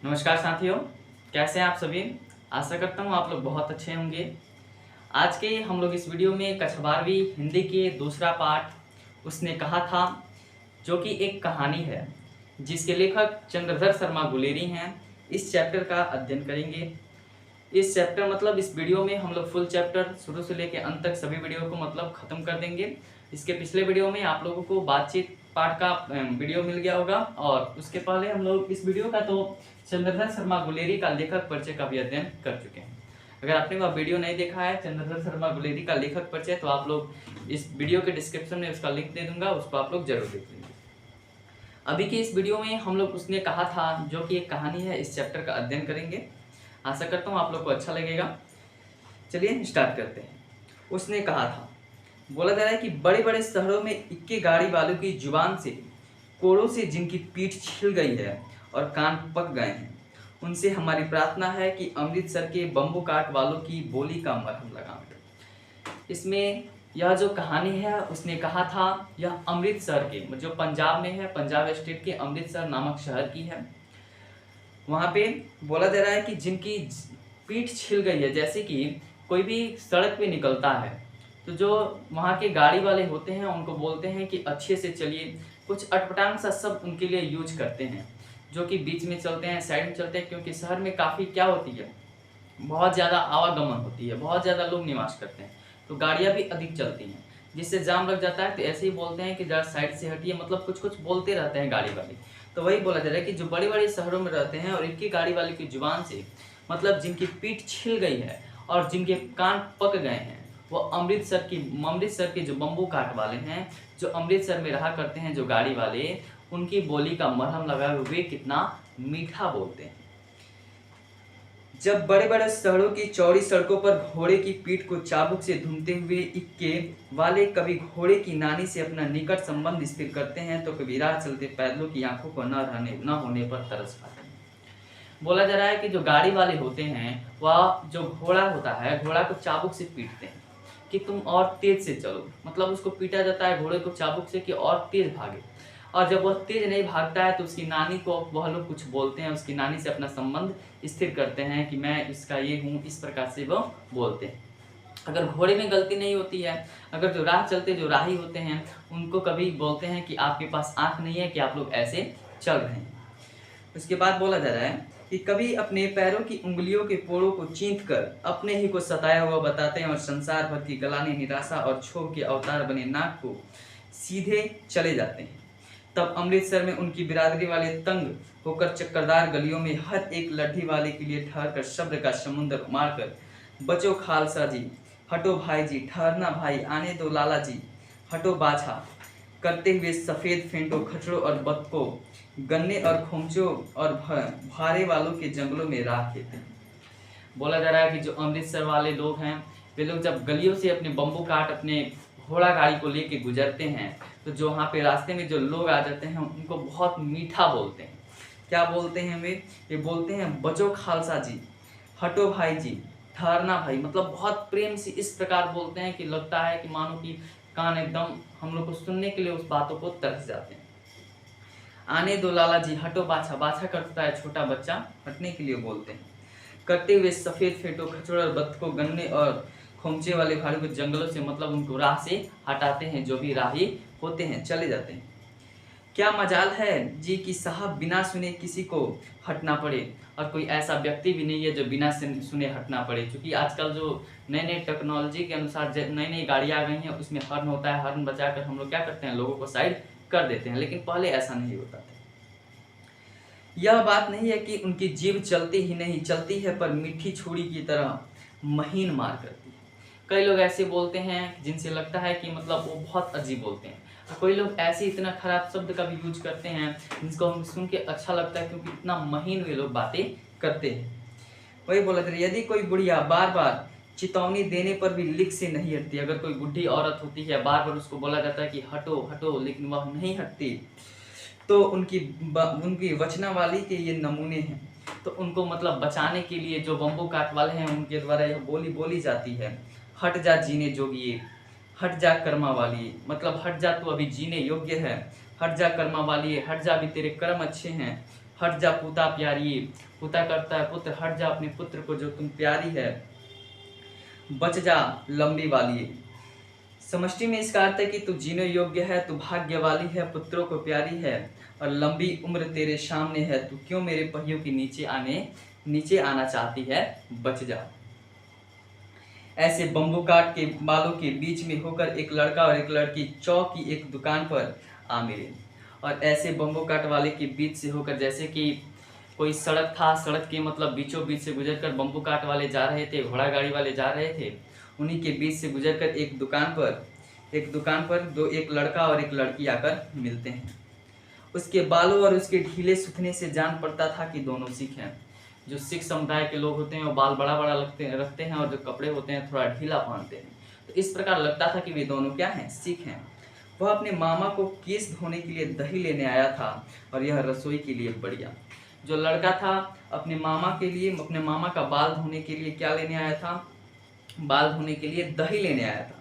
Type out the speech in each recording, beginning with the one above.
नमस्कार साथियों, कैसे हैं आप सभी। आशा करता हूँ आप लोग बहुत अच्छे होंगे। आज के हम लोग इस वीडियो में कक्षा 12वीं हिंदी के दूसरा पाठ उसने कहा था, जो कि एक कहानी है जिसके लेखक चंद्रधर शर्मा गुलेरी हैं। इस चैप्टर का अध्ययन करेंगे। इस चैप्टर मतलब इस वीडियो में हम लोग फुल चैप्टर शुरू से लेकर अंत तक सभी वीडियो को मतलब ख़त्म कर देंगे। इसके पिछले वीडियो में आप लोगों को बातचीत पार्ट का वीडियो मिल गया होगा, और उसके पहले हम लोग इस वीडियो का तो चंद्रधर शर्मा गुलेरी का लेखक परिचय का भी अध्ययन कर चुके हैं। अगर आपने वह वीडियो नहीं देखा है चंद्रधर शर्मा गुलेरी का लेखक परिचय, तो आप लोग इस वीडियो के डिस्क्रिप्शन में उसका लिंक दे दूंगा, उसको आप लोग जरूर देख लीजिए। अभी के इस वीडियो में हम लोग उसने कहा था, जो कि एक कहानी है, इस चैप्टर का अध्ययन करेंगे। आशा करता हूँ आप लोग को अच्छा लगेगा। चलिए स्टार्ट करते हैं। उसने कहा था, बोला जा रहा है कि बड़े बड़े शहरों में इक्के गाड़ी वालों की जुबान से, कोड़ों से जिनकी पीठ छिल गई है और कान पक गए हैं, उनसे हमारी प्रार्थना है कि अमृतसर के बम्बू काट वालों की बोली का मरहम लगाएं। इसमें यह जो कहानी है उसने कहा था, यह अमृतसर के जो पंजाब में है, पंजाब स्टेट के अमृतसर नामक शहर की है। वहाँ पे बोला जा रहा है कि जिनकी पीठ छिल गई है, जैसे कि कोई भी सड़क पे निकलता है तो जो वहाँ के गाड़ी वाले होते हैं उनको बोलते हैं कि अच्छे से चलिए। कुछ अटपटांग सा शब्द उनके लिए यूज करते हैं, जो कि बीच में चलते हैं, साइड में चलते हैं, क्योंकि शहर में काफ़ी क्या होती है, बहुत ज़्यादा आवागमन होती है, बहुत ज़्यादा लोग निवास करते हैं, तो गाड़ियाँ भी अधिक चलती हैं, जिससे जाम लग जाता है। तो ऐसे ही बोलते हैं कि जरा साइड से हटिए, मतलब कुछ कुछ बोलते रहते हैं गाड़ी वाले। तो वही बोला जा रहा है कि जो बड़े बड़े शहरों में रहते हैं और एक ही गाड़ी वाले की जुबान से, मतलब जिनकी पीठ छिल गई है और जिनके कान पक गए हैं, वो अमृतसर के जो बम्बू काट वाले हैं, जो अमृतसर में रहा करते हैं, जो गाड़ी वाले, उनकी बोली का मरहम लगाए हुए कितना मीठा बोलते हैं। जब बड़े बड़े शहरों की चौड़ी सड़कों पर घोड़े की पीठ को चाबुक से धूमते हुए इक्के वाले कभी घोड़े की नानी से अपना निकट संबंध स्थिर करते हैं, तो कभी राह चलते पैदलों की आंखों को न होने पर तरस खाते हैं। बोला जा रहा है कि जो गाड़ी वाले होते हैं, वह जो घोड़ा होता है, घोड़ा को चाबुक से पीटते हैं कि तुम और तेज से चलो, मतलब उसको पीटा जाता है घोड़े को चाबुक से कि और तेज भागे। और जब वह तेज नहीं भागता है तो उसकी नानी को वह लोग कुछ बोलते हैं, उसकी नानी से अपना संबंध स्थिर करते हैं कि मैं इसका ये हूँ, इस प्रकार से वह बोलते हैं। अगर घोड़े में गलती नहीं होती है, अगर जो राह चलते जो राही होते हैं उनको कभी बोलते हैं कि आपके पास आँख नहीं है कि आप लोग ऐसे चल रहे हैं। उसके बाद बोला जा रहा है कि कभी अपने पैरों की उंगलियों के पोरों को चींथ कर अपने ही को सताया हुआ बताते हैं, और संसार भर की गलानी, निराशा और क्षोभ के अवतार बने नाक को सीधे चले जाते हैं। तब अमृतसर में उनकी बिरादरी वाले तंग होकर चक्करदार गलियों में हर एक लड्ढी वाले के लिए ठहर कर शब्द का समुद्र उमाड़ कर, बचो खालसा जी, हटो भाई जी, ठहरना भाई, आने दो लाला जी, हटो बाछा, करते हुए सफ़ेद फेंटो, खचड़ों और बतकों, गन्ने और खोमचों और भारे वालों के जंगलों में राह खेते हैं। बोला जा रहा है कि जो अमृतसर वाले लोग हैं, वे लोग जब गलियों से अपने बम्बू काट, अपने घोड़ा गाड़ी को लेके गुजरते हैं, तो जो वहाँ पे रास्ते में जो लोग आ जाते हैं उनको बहुत मीठा बोलते हैं। क्या बोलते हैं वे? ये बोलते हैं, बचो खालसा जी, हटो भाई जी, ठहरना भाई, मतलब बहुत प्रेम से इस प्रकार बोलते हैं कि लगता है कि मानो कि कान एकदम हम लोग को सुनने के लिए उस बातों को तरस जाते हैं। आने दो लाला जी, हटो बाछा, बाछा करता है छोटा बच्चा, हटने के लिए बोलते हैं। करते हुए सफ़ेद फेंटो, खचोड़ और बतकों, गन्ने और खोमचे वाले भालू के जंगलों से, मतलब उनको राह से हटाते हैं, जो भी राही होते हैं चले जाते हैं। क्या मजाल है जी कि साहब बिना सुने किसी को हटना पड़े, और कोई ऐसा व्यक्ति भी नहीं है जो बिना सुने हटना पड़े, क्योंकि आजकल जो नई नई टेक्नोलॉजी के अनुसार नई नई गाड़ियाँ आ गई हैं, उसमें हॉर्न होता है, हॉर्न बजाकर हम लोग क्या करते हैं, लोगों को साइड कर देते हैं, लेकिन पहले ऐसा नहीं होता था। यह बात नहीं है कि उनकी जीभ चलती ही नहीं, चलती है पर मीठी छुरी की तरह महीन मार करती है। कई लोग ऐसे बोलते हैं जिनसे लगता है कि मतलब वो बहुत अजीब बोलते हैं, और कोई लोग ऐसे इतना खराब शब्द का भी यूज करते हैं जिसको हम सुन के अच्छा लगता है, क्योंकि इतना महीन वे लोग बातें करते हैं। वही बोला था, यदि कोई बुढ़िया बार बार चेतावनी देने पर भी लिक से नहीं हटती, अगर कोई बुढ़ी औरत होती है, बार बार उसको बोला जाता है कि हटो हटो, लेकिन वह नहीं हटती, तो उनकी वचनावली के ये नमूने हैं। तो उनको मतलब बचाने के लिए जो बम्बू काट वाले हैं उनके द्वारा यह बोली बोली जाती है, हट जा जीने जोगिए, हट जा कर्मा वाली, मतलब हट जा, तू अभी जीने योग्य है, हट जा कर्मा वाली, हट जा, अभी तेरे कर्म अच्छे हैं, हट जा पूता प्यारी, पूता करता है पुत्र, हट जा अपने पुत्र को जो तुम प्यारी है, बच जा लंबी वाली। समष्टि में इसका अर्थ है कि तू जीने योग्य है, तू भाग्य वाली है, पुत्रों को प्यारी है और लंबी उम्र तेरे सामने है, तू क्यों मेरे पहियों के नीचे आना चाहती है, बच जा। ऐसे बम्बू काट के बालों के बीच में होकर एक लड़का और एक लड़की चौक की एक दुकान पर आ मिले, और ऐसे बम्बू काट वाले के बीच से होकर, जैसे कि कोई सड़क था, सड़क के मतलब बीचों बीच से गुजरकर बम्बू काट वाले जा रहे थे, घोड़ा गाड़ी वाले जा रहे थे, उन्हीं के बीच से गुजरकर एक दुकान पर एक लड़का और एक लड़की आकर मिलते हैं। उसके बालों और उसके ढीले सूखने से जान पड़ता था कि दोनों सिख हैं। जो सिख समुदाय के लोग होते हैं वो बाल बड़ा बड़ा रखते हैं और जो कपड़े होते हैं थोड़ा ढीला पहनते हैं। तो इस प्रकार लगता था कि वे दोनों क्या हैं, सिख हैं। वह अपने मामा को केस धोने के लिए दही लेने आया था और यह रसोई के लिए बढ़िया। जो लड़का था अपने मामा का बाल धोने के लिए क्या लेने आया था, बाल धोने के लिए दही लेने आया था।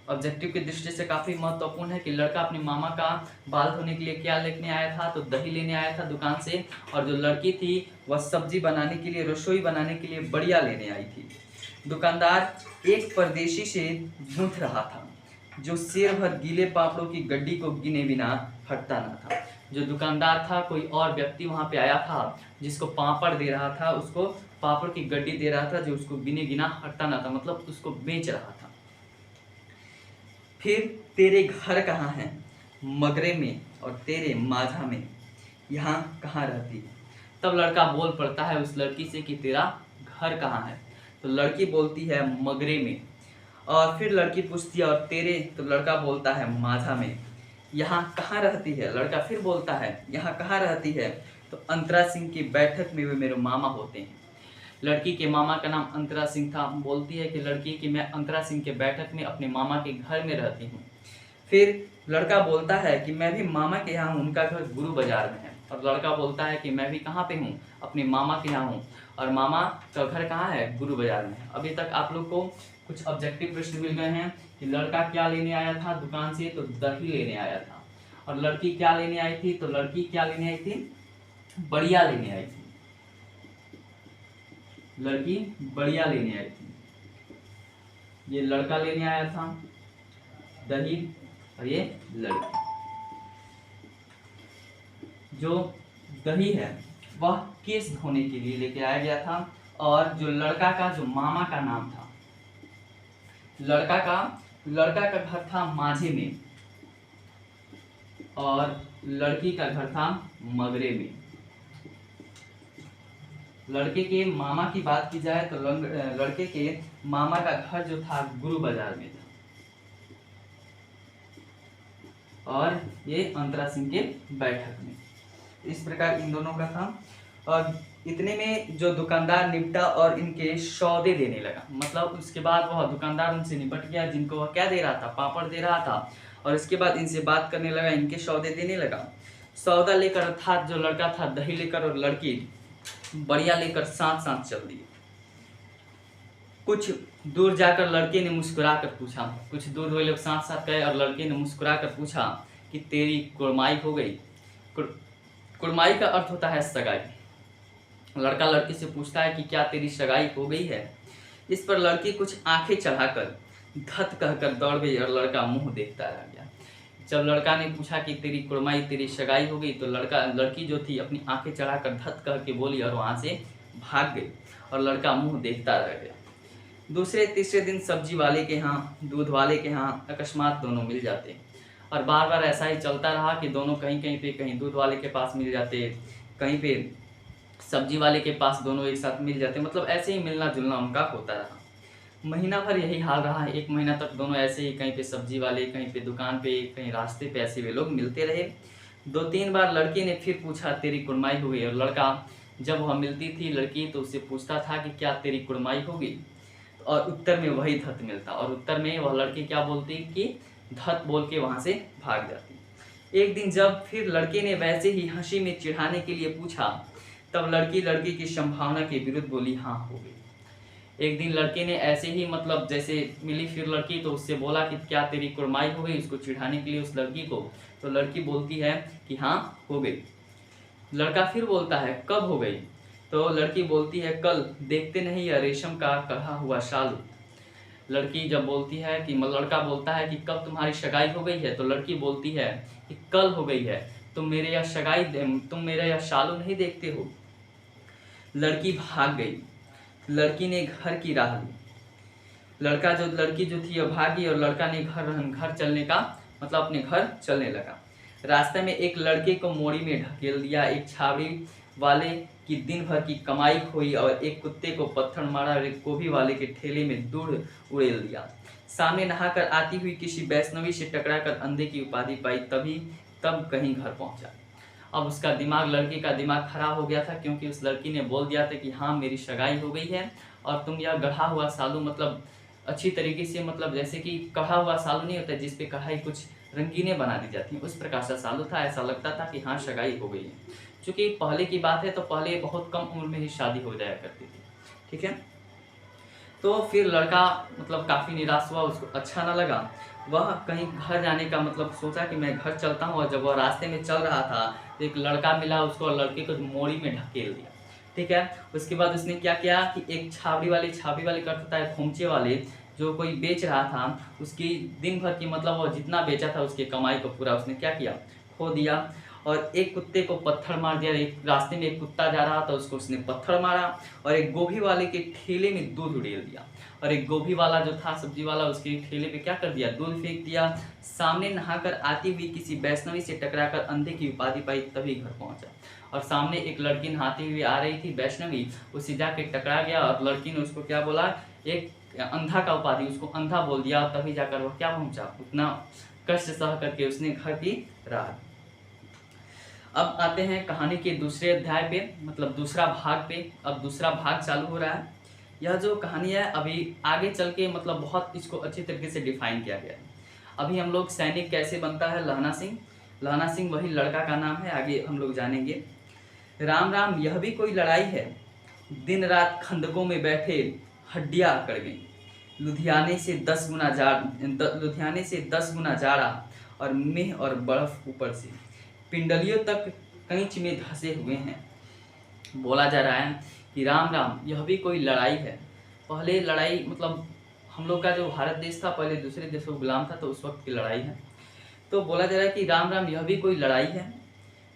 ऑब्जेक्टिव की दृष्टि से काफ़ी महत्वपूर्ण है कि लड़का अपने मामा का बाल धोने के लिए क्या लेने आया था, तो दही लेने आया था दुकान से, और जो लड़की थी वह सब्जी बनाने के लिए, रसोई बनाने के लिए बढ़िया लेने आई थी। दुकानदार एक परदेशी से गूंथ रहा था जो शेर भर गीले पापड़ों की गड्डी को गिने बिना हटता न था। जो दुकानदार था कोई और व्यक्ति वहाँ पे आया था जिसको पापड़ दे रहा था, उसको पापड़ की गड्डी दे रहा था जो उसको गिने बिना हटता न था, मतलब उसको बेच रहा था। फिर तेरे घर कहाँ हैं, मगरे में, और तेरे माझा में यहाँ कहाँ रहती है। तब लड़का बोल पड़ता है उस लड़की से कि तेरा घर कहाँ है। तो लड़की बोलती है मगरे में, और फिर लड़की पूछती है और तेरे, तो लड़का बोलता है माझा में। यहाँ कहाँ रहती है, लड़का फिर बोलता है यहाँ कहाँ रहती है। तो अंतरा सिंह की बैठक में वे मेरे मामा होते हैं। लड़की के मामा का नाम अंतरा सिंह था। बोलती है कि लड़की कि मैं अंतरा सिंह के बैठक में अपने मामा के घर में रहती हूँ। फिर लड़का बोलता है कि मैं भी मामा के यहाँ हूँ, उनका घर गुरु बाजार में है। और लड़का बोलता है कि मैं भी कहाँ पे हूँ, अपने मामा के यहाँ हूँ, और मामा का घर कहाँ है, गुरु बाजार में है। अभी तक आप लोग को कुछ ऑब्जेक्टिव प्रश्न मिल गए हैं कि लड़का क्या लेने आया था दुकान से, तो दही लेने आया था, और लड़की क्या लेने आई थी, तो लड़की क्या लेने आई थी, बढ़िया लेने आई थी। लड़की बढ़िया लेने आई थी। ये लड़का लेने आया था दही, और ये लड़की। जो दही है वह केस धोने के लिए लेके आया गया था, और जो लड़का का जो मामा का नाम था, लड़का का घर था माझे में, और लड़की का घर था मगरे में। लड़के के मामा की बात की जाए तो लड़के के मामा का घर जो था गुरु बाजार में था, और ये अंतरा सिंह के बैठक में। इस प्रकार इन दोनों का था। और इतने में जो दुकानदार निपटा और इनके सौदे देने लगा, मतलब उसके बाद वह दुकानदार उनसे निपट गया जिनको वह क्या दे रहा था, पापड़ दे रहा था, और इसके बाद इनसे बात करने लगा, इनके सौदे देने लगा। सौदा लेकर अर्थात जो लड़का था दही लेकर और लड़की बढ़िया लेकर साथ साथ चल दिए। कुछ दूर जाकर लड़के ने मुस्कुरा कर पूछा, कुछ दूर वे लोग साथ साथ गए और लड़के ने मुस्कुरा कर पूछा कि तेरी कुड़माई हो गई। कुड़माई का अर्थ होता है सगाई। लड़का लड़की से पूछता है कि क्या तेरी सगाई हो गई है। इस पर लड़की कुछ आंखें चढ़ाकर धत कहकर दौड़ गई और लड़का मुंह देखता रह गया। जब लड़का ने पूछा कि तेरी कुड़माई, तेरी सगाई हो गई, तो लड़की जो थी अपनी आंखें चढ़ाकर धत कह के बोली और वहाँ से भाग गई, और लड़का मुंह देखता रह गया। दूसरे तीसरे दिन सब्जी वाले के यहाँ, दूध वाले के यहाँ अकस्मात दोनों मिल जाते, और बार बार ऐसा ही चलता रहा कि दोनों कहीं कहीं पे, कहीं दूध वाले के पास मिल जाते, कहीं पे सब्जी वाले के पास दोनों एक साथ मिल जाते। मतलब ऐसे ही मिलना जुलना उनका होता रहा। महीना भर यही हाल रहा। 1 महीना तक दोनों ऐसे ही कहीं पे सब्जी वाले, कहीं पे दुकान पे, कहीं रास्ते पे ऐसे वे लोग मिलते रहे। 2-3 बार लड़के ने फिर पूछा तेरी कुड़माई हो गई, और लड़का जब वह मिलती थी लड़की तो उससे पूछता था कि क्या तेरी कुड़माई होगी, और उत्तर में वही धत मिलता, और उत्तर में वह लड़की क्या बोलती कि धत बोल के वहाँ से भाग जाती। एक दिन जब फिर लड़के ने वैसे ही हंसी में चिढ़ाने के लिए पूछा, तब लड़की की संभावना के विरुद्ध बोली हाँ हो गई। एक दिन लड़के ने ऐसे ही मतलब जैसे मिली फिर लड़की तो उससे बोला कि क्या तेरी कुड़माई हो गई, उसको चिढ़ाने के लिए उस लड़की को। तो लड़की बोलती है कि हाँ हो गई। लड़का फिर बोलता है कब हो गई? तो लड़की बोलती है कल, देखते नहीं यह रेशम का कढ़ा हुआ शालू। लड़की जब बोलती है कि लड़का बोलता है कि कब तुम्हारी सगाई हो गई है? तो लड़की बोलती है कि कल हो गई है। तुम मेरे यह शालू नहीं देखते हो? लड़की भाग गई। लड़की ने घर की राह ली। लड़की जो थी वह भागी और लड़का ने घर चलने का मतलब अपने घर चलने लगा। रास्ते में एक लड़के को मोड़ी में ढकेल दिया, एक छावड़ी वाले की दिन भर की कमाई खोई और एक कुत्ते को पत्थर मारा और एक गोभी वाले के ठेले में दूध उड़ेल दिया। सामने नहाकर आती हुई किसी वैष्णवी से टकराकर अंधे की उपाधि पाई, तब कहीं घर पहुंचा। अब उसका दिमाग, लड़की का दिमाग खराब हो गया था, क्योंकि उस लड़की ने बोल दिया था कि हाँ मेरी सगाई हो गई है और तुम यह गढ़ा हुआ सालू मतलब अच्छी तरीके से मतलब जैसे कि कढ़ा हुआ सालू नहीं होता जिस पे कढ़ाई कुछ रंगीनें बना दी जाती हैं, उस प्रकार का सालू था। ऐसा लगता था कि हाँ सगाई हो गई है। क्योंकि पहले की बात है तो पहले बहुत कम उम्र में ही शादी हो जाया करती थी। ठीक है, तो फिर लड़का मतलब काफ़ी निराश हुआ, उसको अच्छा ना लगा। वह कहीं घर जाने का मतलब सोचा कि मैं घर चलता हूँ, और जब वह रास्ते में चल रहा था तो एक लड़का मिला उसको और लड़के को मोड़ी में ढकेल दिया। ठीक है, उसके बाद उसने क्या किया कि एक छावड़ी वाले करता है खोमचे वाले, जो कोई बेच रहा था, उसकी दिन भर की मतलब वो जितना बेचा था उसकी कमाई को पूरा उसने क्या किया, खो दिया। और एक कुत्ते को पत्थर मार दिया। एक रास्ते में एक कुत्ता जा रहा था, उसको उसने पत्थर मारा और एक गोभी वाले के ठेले में दूध उड़ेल दिया। और एक गोभी वाला जो था सब्जी वाला, उसके ठेले पे क्या कर दिया, दूध फेंक दिया। सामने नहाकर आती हुई किसी वैष्णवी से टकराकर अंधे की उपाधि पाई, तभी घर पहुंचा। और सामने एक लड़की नहाती हुई आ रही थी वैष्णवी, उससे जाके टकरा गया और लड़की ने उसको क्या बोला, एक अंधा का उपाधि, उसको अंधा बोल दिया। तभी जाकर वह क्या पहुंचा, उतना कष्ट सह करके उसने घर की राह। अब आते हैं कहानी के दूसरे अध्याय पे, मतलब दूसरा भाग पे। अब दूसरा भाग चालू हो रहा है। यह जो कहानी है अभी आगे चल के मतलब बहुत इसको अच्छी तरीके से डिफाइन किया गया है। अभी हम लोग सैनिक कैसे बनता है, लहना सिंह वही लड़का का नाम है, आगे हम लोग जानेंगे। राम राम, यह भी कोई लड़ाई है? दिन रात खंदकों में बैठे हड्डियां अकड़ गई। लुधियाने से 10 गुना जाड़ा और मेह और बर्फ ऊपर से पिंडलियों तक कंच में धंसे हुए हैं। बोला जा रहा है कि राम राम, यह भी कोई लड़ाई है? पहले लड़ाई मतलब हम लोग का जो भारत देश था पहले दूसरे देशों को गुलाम था, तो उस वक्त की लड़ाई है। तो बोला जा रहा है कि राम राम, यह भी कोई लड़ाई है?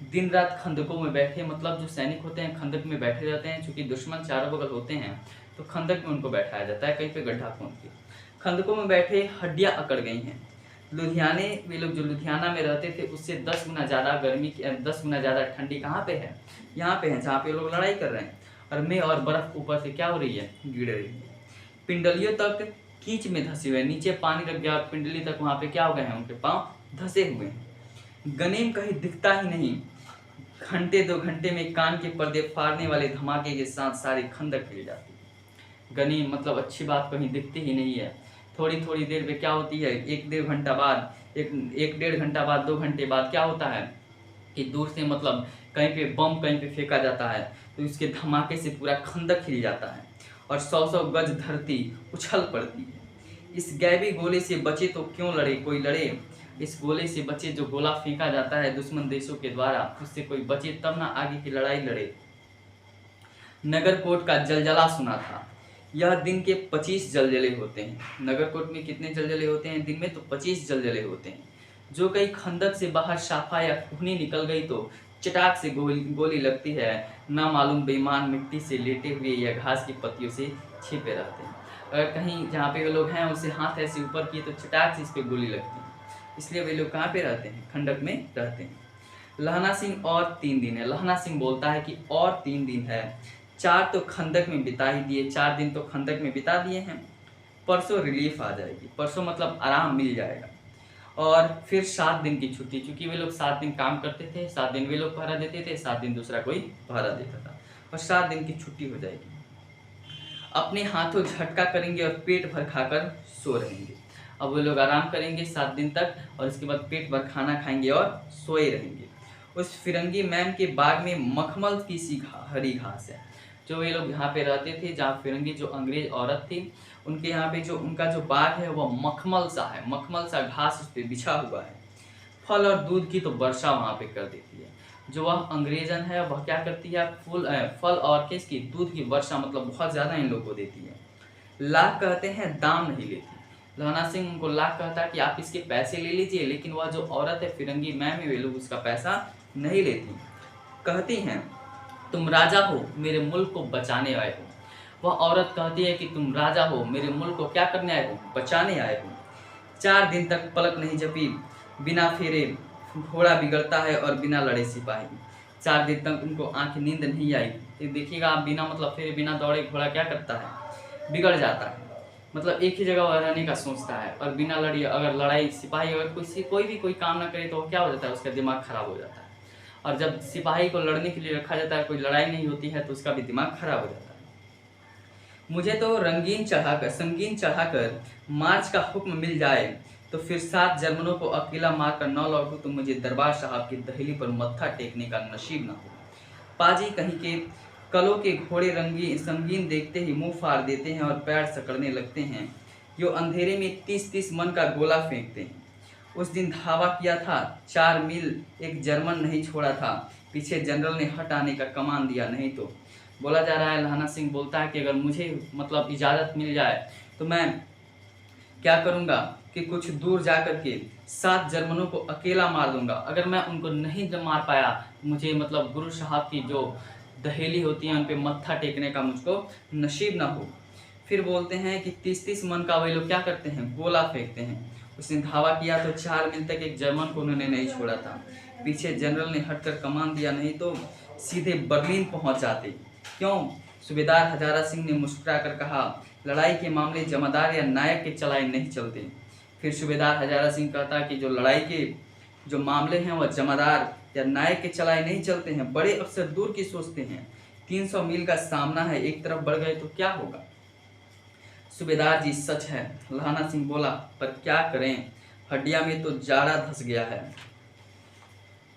दिन रात खंदकों में बैठे, मतलब जो सैनिक होते हैं खंदक में बैठे रहते हैं, चूंकि दुश्मन चारों बगल होते हैं तो खंदक में उनको बैठाया जाता है, कहीं पे गड्ढा खोद के। खंदकों में बैठे हड्डियां अकड़ गई हैं। लुधियाने, वे लोग जो लुधियाना में रहते थे उससे 10 गुना ज़्यादा गर्मी, 10 गुना ज़्यादा ठंडी कहाँ पे है, यहाँ पे है जहाँ पे लोग लड़ाई कर रहे हैं। और मेह और बर्फ ऊपर से क्या हो रही है, गिर रही है। पिंडलियों तक कीच में धंसे हुए, नीचे पानी लग गया और पिंडली तक वहाँ पे क्या हो गए हैं, उनके पाँव धंसे हुए हैं। गनीम कहीं दिखता ही नहीं। घंटे 2 घंटे में कान के पर्दे फाड़ने वाले धमाके के साथ सारी खंदक हिल जाती है। गनीम मतलब अच्छी बात कहीं दिखती ही नहीं है। थोड़ी थोड़ी देर में क्या होती है, 1-1.5 घंटा बाद, 1-1.5 घंटा बाद, 2 घंटे बाद क्या होता है कि दूर से मतलब कहीं पे बम कहीं पे फेंका जाता है, तो इसके धमाके से पूरा खंदक हिल जाता है और 100-100 गज धरती उछल पड़ती है। इस गैबी गोले से बचे तो क्यों लड़े, कोई लड़े। इस गोले से बचे, जो गोला फेंका जाता है दुश्मन देशों के द्वारा, उससे कोई बचे तब ना आगे की लड़ाई लड़े। नगरकोट का जलजला सुना था। यह दिन के 25 जलजले होते हैं। नगरकोट में कितने जलजले होते हैं दिन में, तो 25 जलजले होते हैं। जो कहीं खंदक से बाहर शाफा या कुहनी निकल गई तो चटाक से गोली लगती है। ना मालूम बेईमान मिट्टी से लेटे हुए या घास की पत्तियों से छिपे रहते हैं। अगर कहीं जहाँ पे वे लोग हैं उसे हाथ ऐसे ऊपर किए तो चटाक से इस पर गोली लगती है। इसलिए वे लोग कहाँ पे रहते हैं, खंडक में रहते हैं। लहना सिंह और 3 दिन है। लहना सिंह बोलता है कि और 3 दिन है। 4 तो खंदक में बिता ही दिए, 4 दिन तो खंदक में बिता दिए हैं। परसों रिलीफ आ जाएगी, परसों मतलब आराम मिल जाएगा। और फिर 7 दिन की छुट्टी, क्योंकि वे लोग 7 दिन काम करते थे, 7 दिन वे लोग पहरा देते थे, 7 दिन दूसरा कोई पहरा देता था, और 7 दिन की छुट्टी हो जाएगी। अपने हाथों झटका करेंगे और पेट भर खाकर सो रहेंगे। अब वो लोग आराम करेंगे 7 दिन तक और उसके बाद पेट भर खाना खाएंगे और सोए रहेंगे। उस फिरंगी मैम के बाग में मखमल की सी हरी घास है। जो ये लोग यहाँ पे रहते थे, जहाँ फिरंगी जो अंग्रेज औरत थी, उनके यहाँ पे जो उनका जो बाग है वह मखमल सा है, मखमल सा घास उस पर बिछा हुआ है। फल और दूध की तो वर्षा वहाँ पे कर देती है। जो वह अंग्रेजन है वह क्या करती है, फल और किसकी, दूध की वर्षा मतलब बहुत ज़्यादा इन लोगों को देती है। लाख कहते हैं दाम नहीं लेती। लहना सिंह उनको लाख कहता है कि आप इसके पैसे ले लीजिए, लेकिन वह जो औरत है फिरंगी मैम है, वे लोग उसका पैसा नहीं लेती। कहती हैं तुम राजा हो, मेरे मुल्क को बचाने आए हो। वह औरत कहती है कि तुम राजा हो, मेरे मुल्क को क्या करने आए हो, बचाने आए हो। 4 दिन तक पलक नहीं झपी, बिना फेरे घोड़ा बिगड़ता है और बिना लड़े सिपाही। 4 दिन तक उनको आंख नींद नहीं आई। ये देखिएगा आप, बिना मतलब फेरे बिना दौड़े घोड़ा क्या करता है, बिगड़ जाता है। मतलब एक ही जगह वह रहने का सोचता है, और बिना लड़ी अगर लड़ाई, सिपाही अगर कोई भी कोई काम ना करे तो क्या हो जाता है, उसका दिमाग खराब हो जाता है। और जब सिपाही को लड़ने के लिए रखा जाता है, कोई लड़ाई नहीं होती है तो उसका भी दिमाग खराब हो जाता है। मुझे तो संगीन चढ़ाकर मार्च का हुक्म मिल जाए तो फिर 7 जर्मनों को अकेला मारकर न लौटूं तो मुझे दरबार साहब की दहली पर मत्था टेकने का नसीब न हो। पाजी कहीं के कलों के घोड़े संगीन देखते ही मुंह फाड़ देते हैं और पैर सकड़ने लगते हैं। यो अंधेरे में 30-30 मन का गोला फेंकते हैं। उस दिन धावा किया था, 4 मील एक जर्मन नहीं छोड़ा था। पीछे जनरल ने हट आने का कमान दिया, नहीं तो। बोला जा रहा है, लहना सिंह बोलता है कि अगर मुझे मतलब इजाज़त मिल जाए तो मैं क्या करूँगा कि कुछ दूर जा कर के 7 जर्मनों को अकेला मार दूंगा। अगर मैं उनको नहीं मार पाया, मुझे मतलब गुरु साहब की जो दहेली होती है उन पे मत्था टेकने का मुझको नसीब ना हो। फिर बोलते हैं कि 30-30 मन का वे लोग क्या करते हैं, गोला फेंकते हैं। उसने धावा किया तो 4 मील तक एक जर्मन को उन्होंने नहीं छोड़ा था। पीछे जनरल ने हटकर कमान दिया, नहीं तो सीधे बर्लिन पहुंच जाते। क्यों? सूबेदार हजारा सिंह ने मुस्कुरा कर कहा, लड़ाई के मामले जमादार या नायक के चलाए नहीं चलते। फिर सूबेदार हजारा सिंह कहता कि जो लड़ाई के जो मामले हैं वह जमादार या नायक के चलाए नहीं चलते हैं, बड़े अफसर दूर की सोचते हैं। 300 मील का सामना है, एक तरफ बढ़ गए तो क्या होगा। सूबेदार जी सच है, लहना सिंह बोला, पर क्या करें, हड्डिया में तो जाड़ा धस गया है।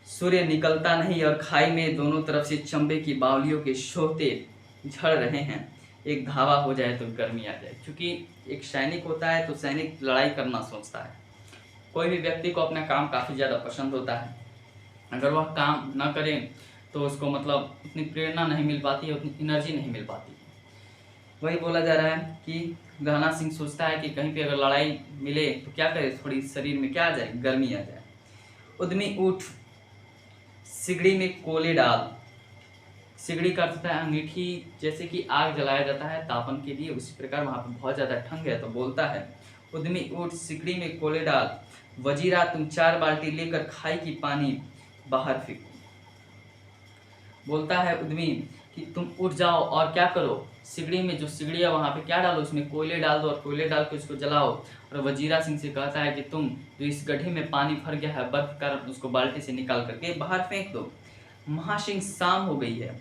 सूर्य निकलता नहीं और खाई में दोनों तरफ से चंबे की बावलियों के शोहते झड़ रहे हैं। एक धावा हो जाए तो गर्मी आ जाए। क्योंकि एक सैनिक होता है तो सैनिक लड़ाई करना सोचता है। कोई भी व्यक्ति को अपना काम काफ़ी ज़्यादा पसंद होता है, अगर वह काम ना करे तो उसको मतलब उतनी प्रेरणा नहीं मिल पाती है, उतनी एनर्जी नहीं मिल पाती। वही बोला जा रहा है कि लहना सिंह सोचता है कि कहीं पे अगर लड़ाई मिले तो क्या करे, थोड़ी शरीर में क्या आ जाए, गर्मी आ जाए। उद्यमी उठ, सिगड़ी में कोले डाल। सिगड़ी का अर्थ है अंगीठी, जैसे कि आग जलाया जाता है तापन के लिए, उसी प्रकार वहाँ पर बहुत ज़्यादा ठंड है तो बोलता है, उद्यमी उठ, सिगड़ी में कोले डाल। वजीरा तुम 4 बाल्टी लेकर खाई की पानी बाहर फेंको। बोलता है उद्यमी कि तुम उठ जाओ और क्या करो, सिगड़ी में जो सिगड़ी है वहाँ पे क्या डालो, उसमें कोयले डाल दो और कोयले डाल के उसको जलाओ। और वजीरा सिंह से कहता है कि तुम जो इस गड्ढे में पानी भर गया है बर्फ का, उसको बाल्टी से निकाल करके बाहर फेंक दो। महासिंह शाम हो गई है,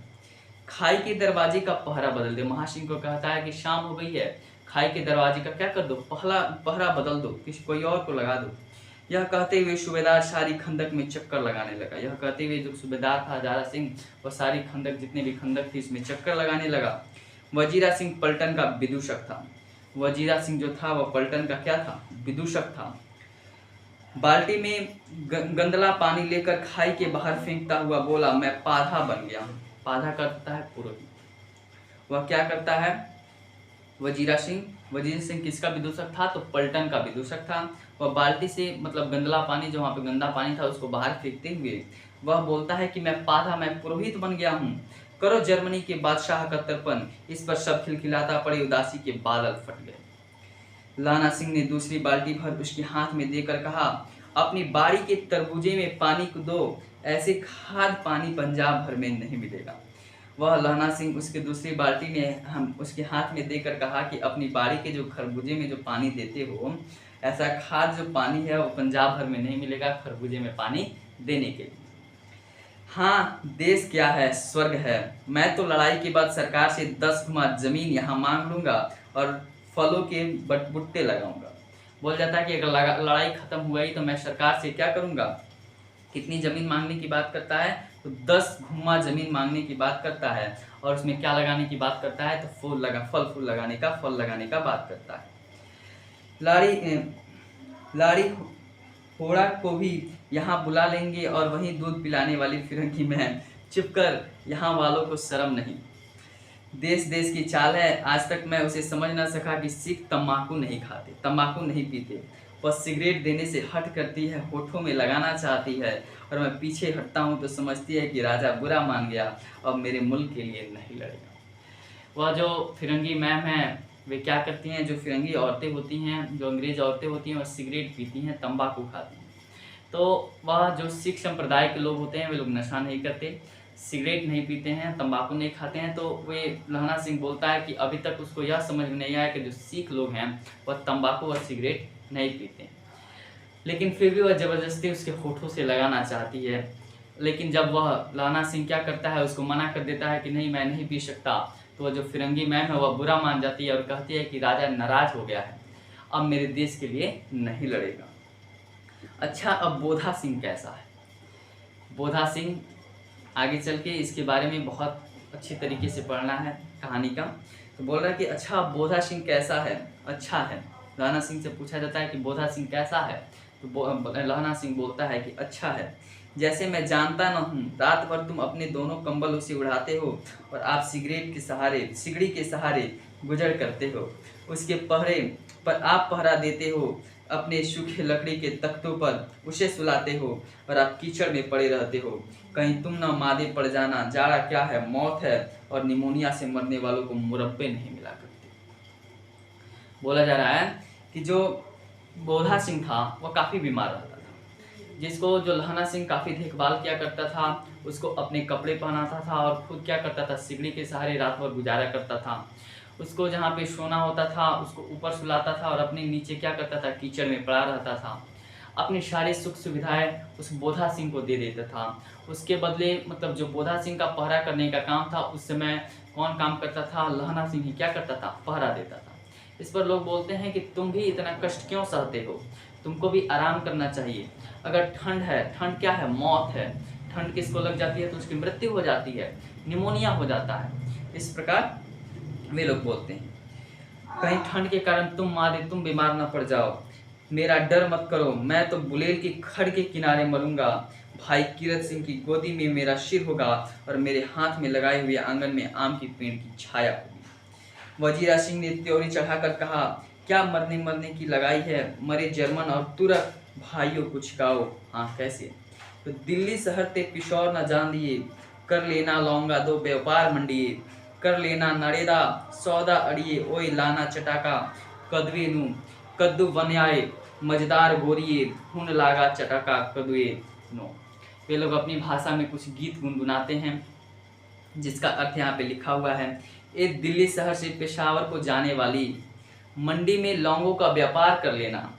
खाई के दरवाजे का पहरा बदल दो। महासिंह को कहता है कि शाम हो गई है, खाई के दरवाजे का क्या कर दो, पहरा बदल दो, किसी कोई और को लगा दो। यह कहते हुए सूबेदार सारी खंदक में चक्कर लगाने लगा। यह कहते हुए जो सूबेदार था हजारा सिंह, वह सारी खंदक, जितने भी खंदक थी, इसमें चक्कर लगाने लगा। वजीरा सिंह पलटन का विदूषक था। वजीरा सिंह जो था वह पलटन का क्या था, विदूषक था। बाल्टी में गंदला पानी लेकर खाई के बाहर फेंकता हुआ बोला, मैं पाधा बन गया हूँ। पाधा करता है पुरोहित। वह क्या करता है, वजीरा सिंह किसका विदूषक था, तो पलटन का विदूषक था। वह बाल्टी से मतलब गंदला पानी, जो वहाँ पे गंदा पानी था, उसको बाहर फेंकते हुए वह बोलता है कि मैं पाधा, मैं पुरोहित बन गया हूँ। करो जर्मनी के बादशाह का तर्पण। इस पर सब खिलखिलाता पड़े, उदासी के बादल फट गए। लहना सिंह ने दूसरी बाल्टी भर उसके हाथ में देकर कहा, अपनी बाड़ी के तरबूजे में पानी को दो, ऐसे खाद पानी पंजाब भर में नहीं मिलेगा। वह लहना सिंह उसके दूसरी बाल्टी में हम उसके हाथ में देकर कहा कि अपनी बाड़ी के जो खरबूजे में जो पानी देते हो, ऐसा खाद जो पानी है वो पंजाब भर में नहीं मिलेगा खरबूजे में पानी देने के लिए। हाँ, देश क्या है, स्वर्ग है। मैं तो लड़ाई के बाद सरकार से 10 गुना जमीन यहाँ मांग लूँगा और फलों के बुट्टे लगाऊंगा। बोल जाता है कि अगर लड़ाई खत्म हुई तो मैं सरकार से क्या करूँगा, कितनी ज़मीन मांगने की बात करता है, तो 10 गुना ज़मीन मांगने की बात करता है। और उसमें क्या लगाने की बात करता है, तो फल फूल लगाने का, फल लगाने का बात करता है। थोड़ा को भी यहाँ बुला लेंगे और वहीं दूध पिलाने वाली फिरंगी बहन, चुप कर, यहाँ वालों को शर्म नहीं। देश देश की चाल है, आज तक मैं उसे समझ न सका कि सिख तंबाकू नहीं खाते, तंबाकू नहीं पीते, बस सिगरेट देने से हट करती है, होठों में लगाना चाहती है, और मैं पीछे हटता हूँ तो समझती है कि राजा बुरा मान गया, अब मेरे मुल्क के लिए नहीं लड़ेगा। वह जो फिरंगी मैम हैं वे क्या करती हैं, जो फिरंगी औरतें होती हैं, जो अंग्रेज औरतें होती हैं, वह सिगरेट पीती हैं, तंबाकू खाती हैं। तो वह जो सिख संप्रदाय के लोग होते हैं वे लोग नशा नहीं करते, सिगरेट नहीं पीते हैं, तंबाकू नहीं खाते हैं। तो वे लहना सिंह बोलता है कि अभी तक उसको यह समझ में नहीं आया कि जो सिख लोग हैं वह तंबाकू और सिगरेट नहीं पीते, लेकिन फिर भी वह ज़बरदस्ती उसके होठों से लगाना चाहती है। लेकिन जब वह लहना सिंह क्या करता है, उसको मना कर देता है कि नहीं मैं नहीं पी सकता, तो वह जो फिरंगी मैम है वह बुरा मान जाती है और कहती है कि राजा नाराज हो गया है, अब मेरे देश के लिए नहीं लड़ेगा। अच्छा, अब बोधा सिंह कैसा है? बोधा सिंह आगे चल के इसके बारे में बहुत अच्छी तरीके से पढ़ना है कहानी का। तो बोल रहा है कि अच्छा बोधा सिंह कैसा है? अच्छा है। लहना सिंह से पूछा जाता है कि बोधा सिंह कैसा है, तो लहना सिंह बोलता है कि अच्छा है, जैसे मैं जानता न हूँ, रात भर तुम अपने दोनों कंबल उसे उड़ाते हो और आप सिगड़ी के सहारे गुजर करते हो, उसके पहरे पर आप पहरा देते हो, अपने सूखे लकड़ी के तख्तों पर उसे सुलाते हो और आप कीचड़ में पड़े रहते हो, कहीं तुम न मादे पड़ जाना, जाड़ा क्या है, मौत है, और निमोनिया से मरने वालों को मुरब्बे नहीं मिला करते। बोला जा रहा है कि जो बोधा सिंह था वह काफ़ी बीमार रहता था, जिसको जो लहना सिंह काफ़ी देखभाल किया करता था, उसको अपने कपड़े पहनाता था और खुद क्या करता था, सिगड़ी के सहारे रात भर गुजारा करता था। उसको जहाँ पे सोना होता था उसको ऊपर सुलाता था और अपने नीचे क्या करता था, कीचड़ में पड़ा रहता था। अपनी सारी सुख सुविधाएं उस बोधा सिंह को दे देता था। उसके बदले मतलब जो बोधा सिंह का पहरा करने का काम था, उस समय कौन काम करता था? लहना सिंह ही क्या करता था, पहरा देता था। इस पर लोग बोलते हैं कि तुम भी इतना कष्ट क्यों सहते हो, तुमको भी आराम करना चाहिए। अगर ठंड है, ठंड क्या है, मौत है, ठंड किसको लग जाती है तो उसकी मृत्यु हो जाती है, निमोनिया हो जाता है। इस प्रकार वे लोग बोलते हैं, कहीं ठंड के कारण तुम बीमार ना पड़ जाओ, मेरा डर मत करो, मैं तो बुलेल की खड़ के किनारे मरूंगा, भाई कीरत सिंह की गोदी में मेरा सिर होगा और मेरे हाथ में लगाए हुए आंगन में आम की पेड़ की छाया होगी। वजीरा सिंह ने त्योरी चढ़ाकर कहा, क्या मरने की लगाई है, मरे जर्मन और तुर्क भाइयों कुछ गाओ। हाँ कैसे? तो दिल्ली शहर ते पिशौर न जान दिए, कर लेना लौंगा दो व्यापार मंडिए, कर लेना नरेदा सौदा अड़िए, ओए लाना चटाका कदवे नू, कद्दू बनाए मजेदार गोरिए, हुन लागा चटाका कदुए नो। वे लोग अपनी भाषा में कुछ गीत गुनगुनाते हैं, जिसका अर्थ यहाँ पे लिखा हुआ है, एक दिल्ली शहर से पेशावर को जाने वाली, मंडी में लौंगों का व्यापार कर लेना,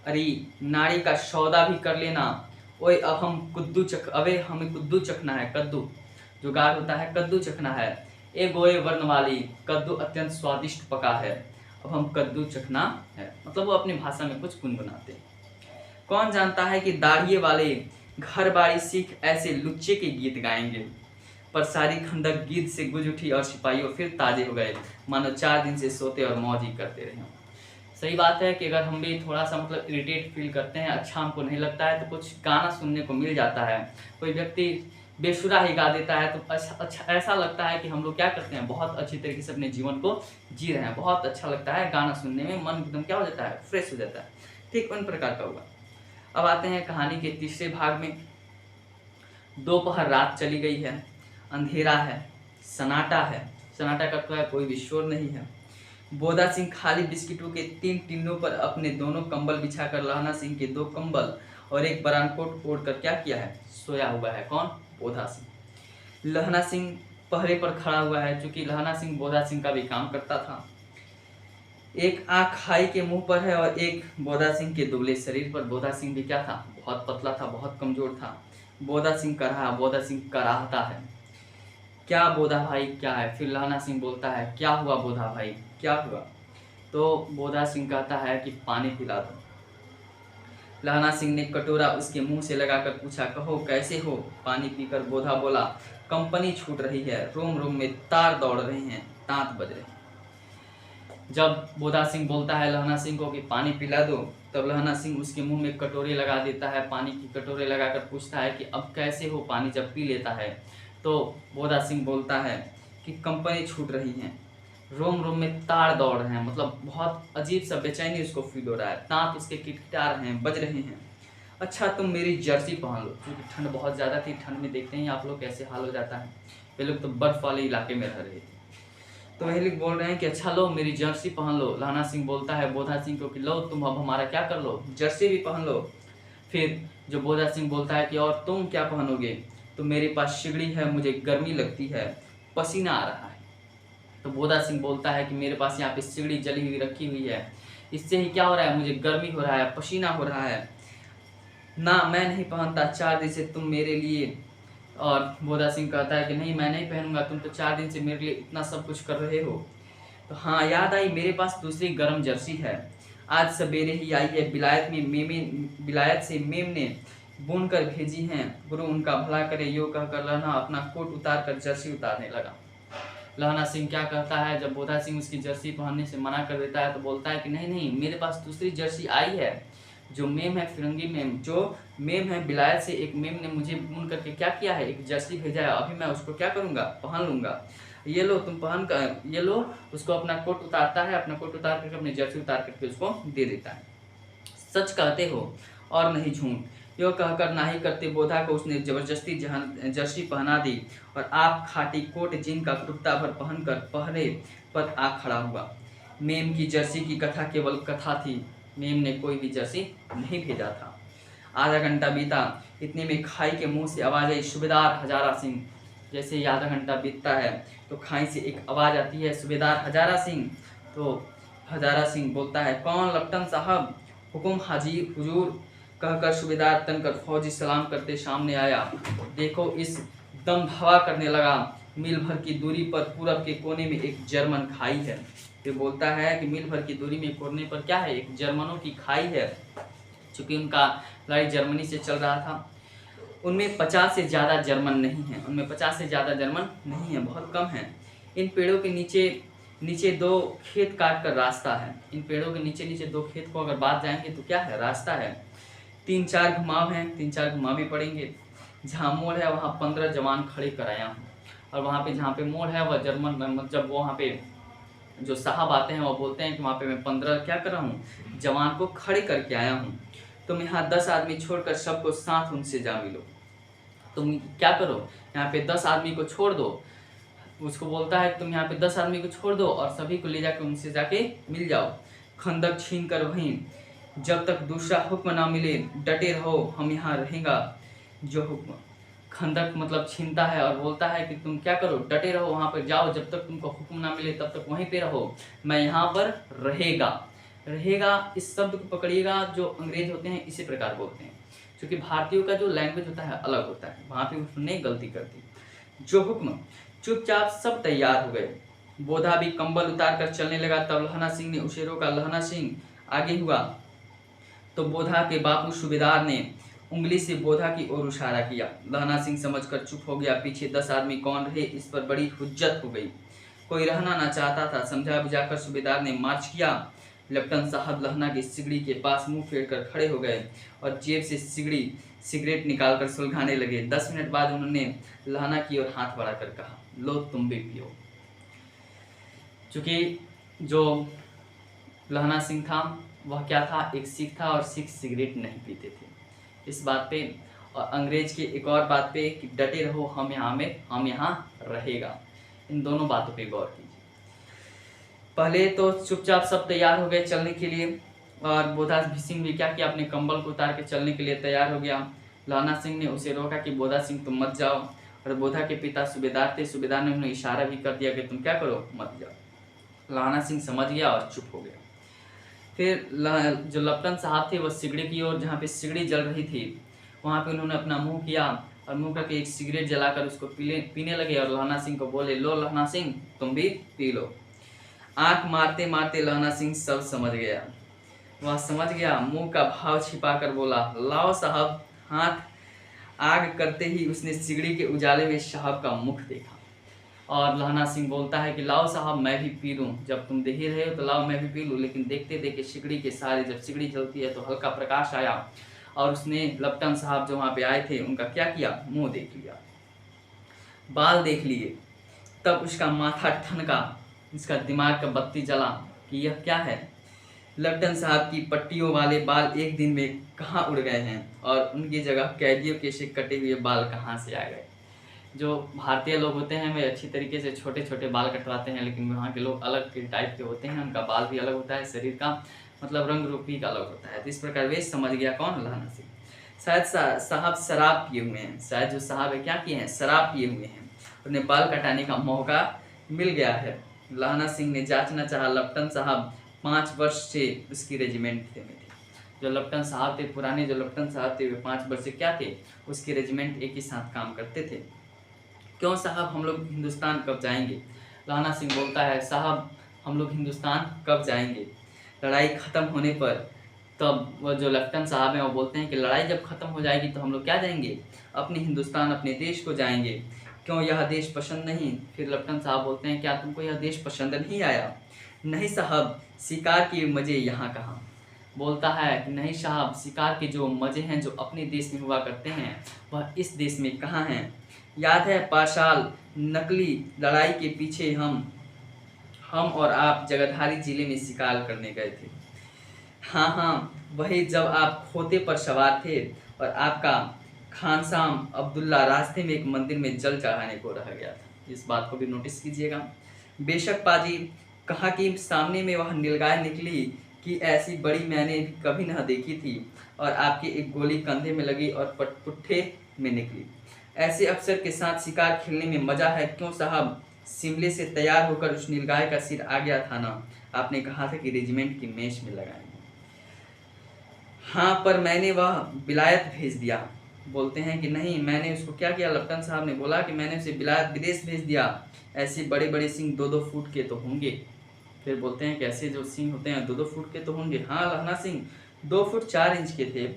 अरे नाड़ी का सौदा भी कर लेना, ओए अब हमें कुद्दू चखना है, कद्दू जो गाढ़ होता है, कद्दू चखना है, ए गोए वर्ण वाली, कद्दू अत्यंत स्वादिष्ट पका है, अब हम कद्दू चखना है। मतलब वो अपनी भाषा में कुछ गुनगुनाते हैं। कौन जानता है कि दाढ़िये वाले घर बाड़ी सिख ऐसे लुच्चे के गीत गाएंगे। पर सारी खंडक गीत से गुज उठी और सिपाहियों फिर ताजे हो गए, मानो 4 दिन से सोते और मौज ही करते रहे। सही बात है कि अगर हम भी थोड़ा सा मतलब इरिटेट फील करते हैं, अच्छा हमको नहीं लगता है, तो कुछ गाना सुनने को मिल जाता है, कोई व्यक्ति बेसुरा ही गा देता है, तो अच्छा ऐसा लगता है कि हम लोग क्या करते हैं, बहुत अच्छी तरीके से अपने जीवन को जी रहे हैं, बहुत अच्छा लगता है गाना सुनने में, मन एकदम क्या हो जाता है, फ्रेश हो जाता है। ठीक उन प्रकार का हुआ। अब आते हैं कहानी के तीसरे भाग में। दोपहर रात चली गई है, अंधेरा है, सन्नाटा है, सन्नाटा का तो है, कोई भी शोर नहीं है। बोधा सिंह खाली बिस्किटों के 3 टिन्नों पर अपने दोनों कंबल बिछाकर लहना सिंह के 2 कंबल और एक बरानकोट ओढ़कर क्या किया है, सोया हुआ है। कौन? बोधा सिंह। लहना सिंह पहरे पर खड़ा हुआ है, क्योंकि लहना सिंह बोधा सिंह का भी काम करता था। एक आँख खाई के मुंह पर है और एक बोधा सिंह के दुबले शरीर पर। बोधा सिंह भी क्या था, बहुत पतला था, बहुत कमजोर था। बोधा सिंह कराहता है, क्या बोधा भाई क्या है? फिर लहना सिंह बोलता है, क्या हुआ बोधा भाई, क्या हुआ? तो बोधा सिंह कहता है कि पानी पिला दो। लहना सिंह ने कटोरा उसके मुंह से लगाकर पूछा, कहो कैसे हो? पानी पीकर बोधा बोला, कंपनी छूट रही है, रोम रोम में तार दौड़ रहे हैं, दांत बज रहे हैं। जब बोधा सिंह बोलता है लहना सिंह को कि पानी पिला दो, तब लहना सिंह उसके मुंह में कटोरे लगा देता है, पानी की कटोरे लगाकर पूछता है कि अब कैसे हो पानी जब पी लेता है। तो बोधा सिंह बोलता है कि कंपनी छूट रही हैं, रोम रोम में तार दौड़ रहे हैं, मतलब बहुत अजीब सा बेचैनी उसको फील हो रहा है, दांत उसके किटकिटा रहे हैं, बज रहे हैं। अच्छा तुम मेरी जर्सी पहन लो, क्योंकि ठंड बहुत ज़्यादा थी। ठंड में देखते हैं आप लोग कैसे हाल हो जाता है। ये लोग तो बर्फ वाले इलाके में रह रहे थे। तो वही लोग बोल रहे हैं कि अच्छा लो मेरी जर्सी पहन लो। लहना सिंह बोलता है बोधा सिंह को कि लो तुम अब हमारा क्या कर लो, जर्सी भी पहन लो। फिर जो बोधा सिंह बोलता है कि और तुम क्या पहनोगे, तो मेरे पास सिगड़ी है, मुझे गर्मी लगती है, पसीना आ रहा है। तो बोधा सिंह बोलता है कि मेरे पास यहाँ पे सिगड़ी जली हुई रखी हुई है, इससे ही क्या हो रहा है, मुझे गर्मी हो रहा है, पसीना हो रहा है ना, मैं नहीं पहनता, 4 दिन से तुम मेरे लिए। और बोधा सिंह कहता है कि नहीं मैं नहीं पहनूंगा, तुम तो 4 दिन से मेरे लिए इतना सब कुछ कर रहे हो। तो हाँ याद आई, मेरे पास दूसरी गर्म जर्सी है, आज सवेरे ही आई है, बिलायत से मेम ने बुन कर भेजी हैं, गुरु उनका भला करे। यो कहकर लहना अपना कोट उतार कर जर्सी उतारने लगा। लहना सिंह क्या कहता है, जब बोधा सिंह उसकी जर्सी पहनने से मना कर देता है तो बोलता है कि नहीं नहीं मेरे पास दूसरी जर्सी आई है, जो मेम है फिरंगी मेम, जो मेम है बिलायत से, एक मेम ने मुझे बुन करके क्या किया है, एक जर्सी भेजा है, अभी मैं उसको क्या करूँगा, पहन लूँगा। ये लो तुम पहन कर, ये लो। उसको अपना कोट उतारता है, अपना कोट उतार करके अपनी जर्सी उतार करके उसको दे देता है। सच कहते हो और नहीं झूठ, यो कहकर नाही करते बोधा को उसने जबरदस्ती जर्सी पहना दी और आप खाटी कोट जिन का कुर्ता भर पहनकर पहरे पर आ खड़ा हुआ। मेम की जर्सी की कथा केवल कथा थी, मेम ने कोई भी जर्सी नहीं भेजा था। आधा घंटा बीता, इतने में खाई के मुंह से आवाज़ आई, सूबेदार हजारा सिंह। जैसे ही आधा घंटा बीतता है तो खाई से एक आवाज़ आती है, सूबेदार हजारा सिंह। तो हजारा सिंह बोलता है, कौन लप्टन साहब, हुकुम हाजी हुजूर, कहकर सूबेदार तनकर फौजी सलाम करते सामने आया। देखो इस दम हवा करने लगा, मील भर की दूरी पर पूरब के कोने में एक जर्मन खाई है। ये बोलता है कि मील भर की दूरी में कोने पर क्या है, एक जर्मनों की खाई है। चूँकि उनका लड़ाई जर्मनी से चल रहा था, उनमें 50 से ज़्यादा जर्मन नहीं हैं, उनमें 50 से ज़्यादा जर्मन नहीं हैं, बहुत कम हैं। इन पेड़ों के नीचे 2 खेत काट कर रास्ता है। इन पेड़ों के नीचे 2 खेत को अगर बात जाएंगे तो क्या है, रास्ता है। 3-4 घुमाव हैं, 3-4 घुमाव भी पड़ेंगे। जहाँ मोड़ है वहाँ 15 जवान खड़े कराया हूँ, और वहाँ पे जहाँ पे मोड़ है वह जर्मन, मतलब वो वहाँ पे जो साहब आते हैं वो बोलते हैं कि वहाँ पे मैं 15 क्या कर रहा हूँ, जवान को खड़े करके आया हूँ। तुम यहाँ 10 आदमी छोड़कर सबको साथ उनसे जा मिलो। तुम क्या करो, यहाँ पे 10 आदमी को छोड़ दो। उसको बोलता है तुम यहाँ पे 10 आदमी को छोड़ दो और सभी को ले जाके उनसे जाके मिल जाओ। खंदक छीन कर वहीं, जब तक दूसरा हुक्म ना मिले डटे रहो, हम यहाँ रहेगा। जो हुक्म, खंदक मतलब छीनता है और बोलता है कि तुम क्या करो, डटे रहो, वहाँ पर जाओ, जब तक तुमको हुक्म ना मिले तब तक वहीं पे रहो, मैं यहाँ पर रहेगा। रहेगा इस शब्द को पकड़िएगा, जो अंग्रेज होते हैं इसी प्रकार बोलते हैं, क्योंकि भारतीयों का जो लैंग्वेज होता है अलग होता है, वहाँ पे उसने गलती कर दी। जो हुक्म, चुपचाप सब तैयार हो गए। बोधा भी कंबल उतार कर चलने लगा। तब लहना सिंह ने उसे रोका। लहना सिंह आगे हुआ तो बोधा के बापू सूबेदार ने उंगली से बोधा की ओर इशारा किया। लहना सिंह समझकर चुप हो गया। पीछे 10 आदमी कौन रहे, इस पर बड़ी हुज्जत हो गई। कोई रहना ना चाहता था। समझा बुझाकर सूबेदार ने मार्च किया। लेफ्टिनेंट साहब लहना की सिगड़ी के पास मुंह फेर कर खड़े हो गए और जेब से सिगरेट निकालकर सुलगाने लगे। 10 मिनट बाद उन्होंने लहना की ओर हाथ बढ़ाकर कहा, लो तुम भी पियो। चूँकि जो लहना सिंह था वह क्या था, एक सिख था और सिख सिगरेट नहीं पीते थे। इस बात पे और अंग्रेज की एक और बात पे कि डटे रहो, हम यहाँ रहेगा। इन दोनों बातों पे गौर कीजिए। पहले तो चुपचाप सब तैयार हो गए चलने के लिए और बोधा सिंह भी क्या किया, अपने कंबल को उतार के चलने के लिए तैयार हो गया। लहना सिंह ने उसे रोका कि बोधा सिंह तुम मत जाओ, और बोधा के पिता सूबेदार थे, सूबेदार ने उन्हें इशारा भी कर दिया कि तुम क्या करो, मत जाओ। लहना सिंह समझ गया और चुप हो गया। फिर जो लेफ्टिनेंट साहब थे वह सिगड़ी की ओर, जहाँ पे सिगड़ी जल रही थी वहाँ पे उन्होंने अपना मुंह किया और मुंह करके एक सिगरेट जलाकर उसको पीने लगे और लहना सिंह को बोले, लो लहना सिंह तुम भी पी लो। आंख मारते मारते लहना सिंह सब समझ गया। वह समझ गया, मुंह का भाव छिपाकर बोला, लाओ साहब। हाथ आग करते ही उसने सिगड़ी के उजाले में साहब का मुख देखा। और लहना सिंह बोलता है कि लाओ साहब मैं भी पी लूँ, जब तुम दे ही रहे हो तो लाओ मैं भी पी लूँ। लेकिन देखते देखते सिगड़ी के सारे, जब सिगड़ी जलती है तो हल्का प्रकाश आया और उसने लपटन साहब जो वहाँ पे आए थे उनका क्या किया, मुंह देख लिया, बाल देख लिए। तब उसका माथा ठनका, इसका दिमाग का बत्ती जला कि यह क्या है। लपटन साहब की पट्टियों वाले बाल एक दिन में कहाँ उड़ गए हैं और उनकी जगह कैदियों के से कटे हुए बाल कहाँ से आ गए। जो भारतीय लोग होते हैं वे अच्छी तरीके से छोटे छोटे बाल कटवाते हैं, लेकिन वहाँ के लोग अलग के टाइप के होते हैं, उनका बाल भी अलग होता है, शरीर का मतलब रंग रूप भी अलग होता है। तो इस प्रकार वे समझ गया कौन, लहना सिंह। शायद साहब शराब पिए हुए हैं, शायद जो साहब है क्या किए हैं, शराब पिए हुए हैं, उन्हें बाल कटाने का मौका मिल गया है। लहना सिंह ने जांचना चाहा, लपटन साहब 5 वर्ष से उसकी रेजिमेंट में थे। जो लपटन साहब थे, पुराने जो लपटन साहब थे, वे 5 वर्ष से क्या थे, उसकी रेजिमेंट एक ही साथ काम करते थे। क्यों साहब हम लोग हिंदुस्तान कब जाएंगे। लहना सिंह बोलता है साहब हम लोग हिंदुस्तान कब जाएंगे, लड़ाई ख़त्म होने पर। तब वो जो लेफ्टिनेंट साहब हैं वो बोलते हैं कि लड़ाई जब ख़त्म हो जाएगी तो हम लोग क्या जाएंगे, अपने हिंदुस्तान, अपने देश को जाएंगे। क्यों यह देश पसंद नहीं। फिर लेफ्टिनेंट साहब बोलते हैं क्या तुमको यह देश पसंद नहीं आया। नहीं साहब शिकार के मज़े यहाँ कहाँ। बोलता है कि नहीं साहब शिकार के जो मज़े हैं जो अपने देश में हुआ करते हैं वह इस देश में कहाँ हैं। याद है पाशाल नकली लड़ाई के पीछे हम और आप जगाधरी जिले में शिकार करने गए थे। हाँ हाँ वही जब आप खोते पर सवार थे और आपका खानसाम अब्दुल्ला रास्ते में एक मंदिर में जल चढ़ाने को रह गया था। इस बात को भी नोटिस कीजिएगा। बेशक पाजी कहा कि सामने में वह नीलगाय निकली कि ऐसी बड़ी मैंने कभी न देखी थी और आपकी एक गोली कंधे में लगी और पुट्ठे में निकली। ऐसे अफसर के साथ शिकार खेलने में मजा है। क्यों साहब शिमले से तैयार होकर उस नीलगाय का सिर आ गया था ना, आपने कहा था कि रेजिमेंट की मेष में लगाएंगे। हाँ पर मैंने वह विलायत भेज दिया। बोलते हैं कि नहीं मैंने उसको क्या किया, लपटन साहब ने बोला कि मैंने उसे विलायत विदेश भेज दिया। ऐसे बड़े बड़े सिंह 2-2 फुट के तो होंगे। फिर बोलते हैं कि ऐसे जो सिंह होते हैं 2-2 फुट के तो होंगे। हाँ लहना सिंह 2 फुट 4 इंच के थे।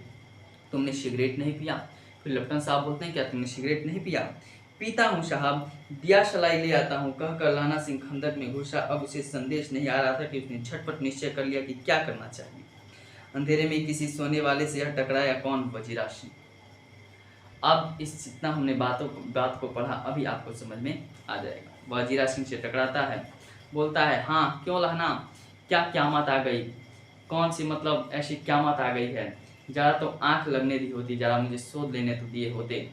तुमने सिगरेट नहीं पिया। फिर लेफ्टिनेंट साहब बोलते हैं क्या तुमने सिगरेट नहीं पिया। पीता हूँ साहब, दिया सलाई ले आता हूँ, कहकर लहना सिंह खंदक में घुसा। अब उसे संदेश नहीं आ रहा था कि उसने झटपट निश्चय कर लिया कि क्या करना चाहिए। अंधेरे में किसी सोने वाले से यह टकराया कौन, वजीरा सिंह। अब इस जितना हमने बात को पढ़ा अभी आपको समझ में आ जाएगा। वजीरा सिंह से टकराता है, बोलता है हाँ क्यों लहना, क्या क्यामत आ गई, कौन सी मतलब ऐसी क्यामत आ गई है। ज़रा तो आंख लगने दी होती, ज़रा मुझे शोध लेने तो दिए होते।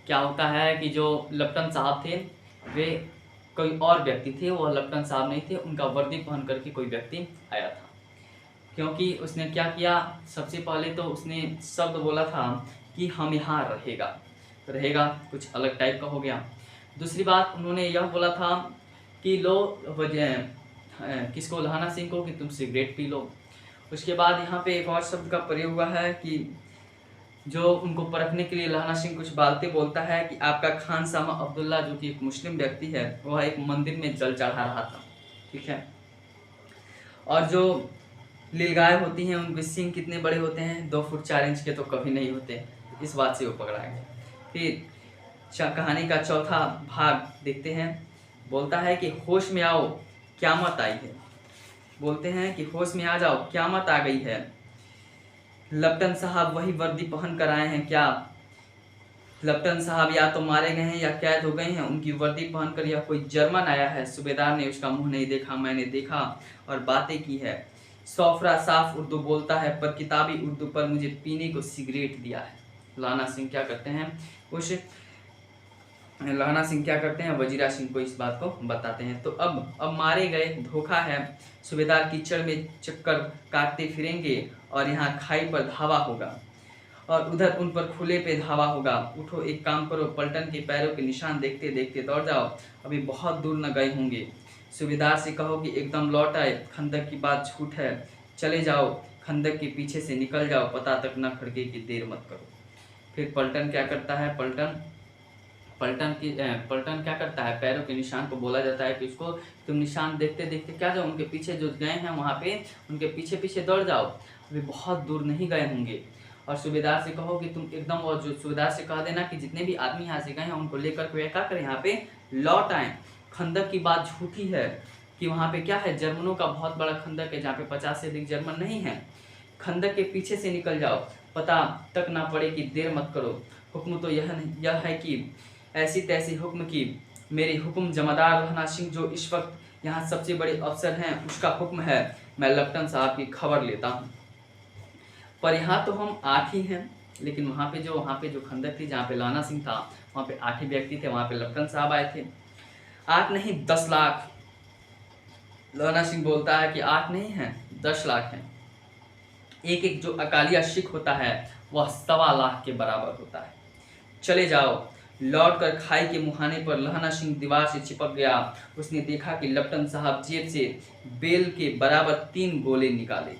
क्या होता है कि जो लपटन साहब थे वे कोई और व्यक्ति थे, वो लपटन साहब नहीं थे, उनका वर्दी पहन करके कोई व्यक्ति आया था। क्योंकि उसने क्या किया, सबसे पहले तो उसने शब्द बोला था कि हम यहाँ रहेगा कुछ अलग टाइप का हो गया। दूसरी बात उन्होंने यह बोला था कि लो किसको, लहना सिंह को, कि तुम सिगरेट पी लो। उसके बाद यहाँ पे एक और शब्द का प्रयोग हुआ है कि जो उनको परखने के लिए लहना सिंह कुछ बालते बोलता है कि आपका खानसामा अब्दुल्ला जो कि एक मुस्लिम व्यक्ति है वह एक मंदिर में जल चढ़ा रहा था, ठीक है। और जो नीलगाय होती हैं उनके सिंग कितने बड़े होते हैं, 2 फुट 4 इंच के तो कभी नहीं होते। इस बात से वो पकड़ा गया। फिर कहानी का चौथा भाग देखते हैं। बोलता है कि होश में आओ क्यामत आई है। बोलते हैं कि होश में आ जाओ क्यामत आ गई है। लपटन साहब वही वर्दी पहन कर आए हैं क्या। लपटन साहब या तो मारे गए हैं या कैद हो गए हैं। उनकी वर्दी पहनकर या कोई जर्मन आया है। सूबेदार ने उसका मुंह नहीं देखा, मैंने देखा और बातें की है। सौफरा साफ उर्दू बोलता है पर किताबी उर्दू पर मुझे पीने को सिगरेट दिया है। लहना सिंह क्या करते हैं, वजीरा सिंह को इस बात को बताते हैं। तो अब मारे गए, धोखा है। सूबेदार कीचड़ में चक्कर काटते फिरेंगे और यहाँ खाई पर धावा होगा और उधर उन पर खुले पे धावा होगा। उठो एक काम करो, पलटन के पैरों के निशान देखते देखते दौड़ जाओ, अभी बहुत दूर न गए होंगे। सूबेदार से कहो कि एकदम लौट आए, खंदक की बात झूठ है, चले जाओ, खंदक के पीछे से निकल जाओ, पता तक न खड़के की देर मत करो। फिर पलटन क्या करता है, पलटन क्या करता है, पैरों के निशान को बोला जाता है कि उसको तुम निशान देखते देखते क्या जाओ, उनके पीछे जो गए हैं वहाँ पे उनके पीछे पीछे दौड़ जाओ, अभी बहुत दूर नहीं गए होंगे। और सूबेदार से कहो कि तुम एकदम, और जो सूबेदार से कह देना कि जितने भी आदमी यहाँ से गए हैं उनको लेकर के क्या करें यहाँ पे लौट आए। खंदक की बात झूठी है कि वहाँ पे क्या है, जर्मनों का बहुत बड़ा खंदक है जहाँ पे 50 से अधिक जर्मन नहीं है। खंदक के पीछे से निकल जाओ, पता तक ना पड़े कि देर मत करो। हुक्म तो यह है कि ऐसी तैसी हुक्म की मेरी हुक्म जमादार लहना सिंह जो इस वक्त यहाँ सबसे बड़े अफसर हैं उसका हुक्म है, मैं लेफ्टिनेंट साहब की खबर लेता हूँ। पर यहाँ तो हम 8 ही हैं, लेकिन वहाँ पे जो खंदक थी जहाँ पे लहना सिंह था वहाँ पे 8 ही व्यक्ति थे। वहाँ पे लेफ्टिनेंट साहब आए थे, 8 नहीं 10 लाख। लहना सिंह बोलता है कि 8 नहीं हैं 10 लाख हैं। एक एक जो अकालिया सिख होता है वह 1.25 लाख के बराबर होता है। चले जाओ। लौटकर खाई के मुहाने पर लहना सिंह दीवार से चिपक गया। उसने देखा कि लेफ्टिनेंट साहब जेब से बेल के बराबर 3 गोले निकाले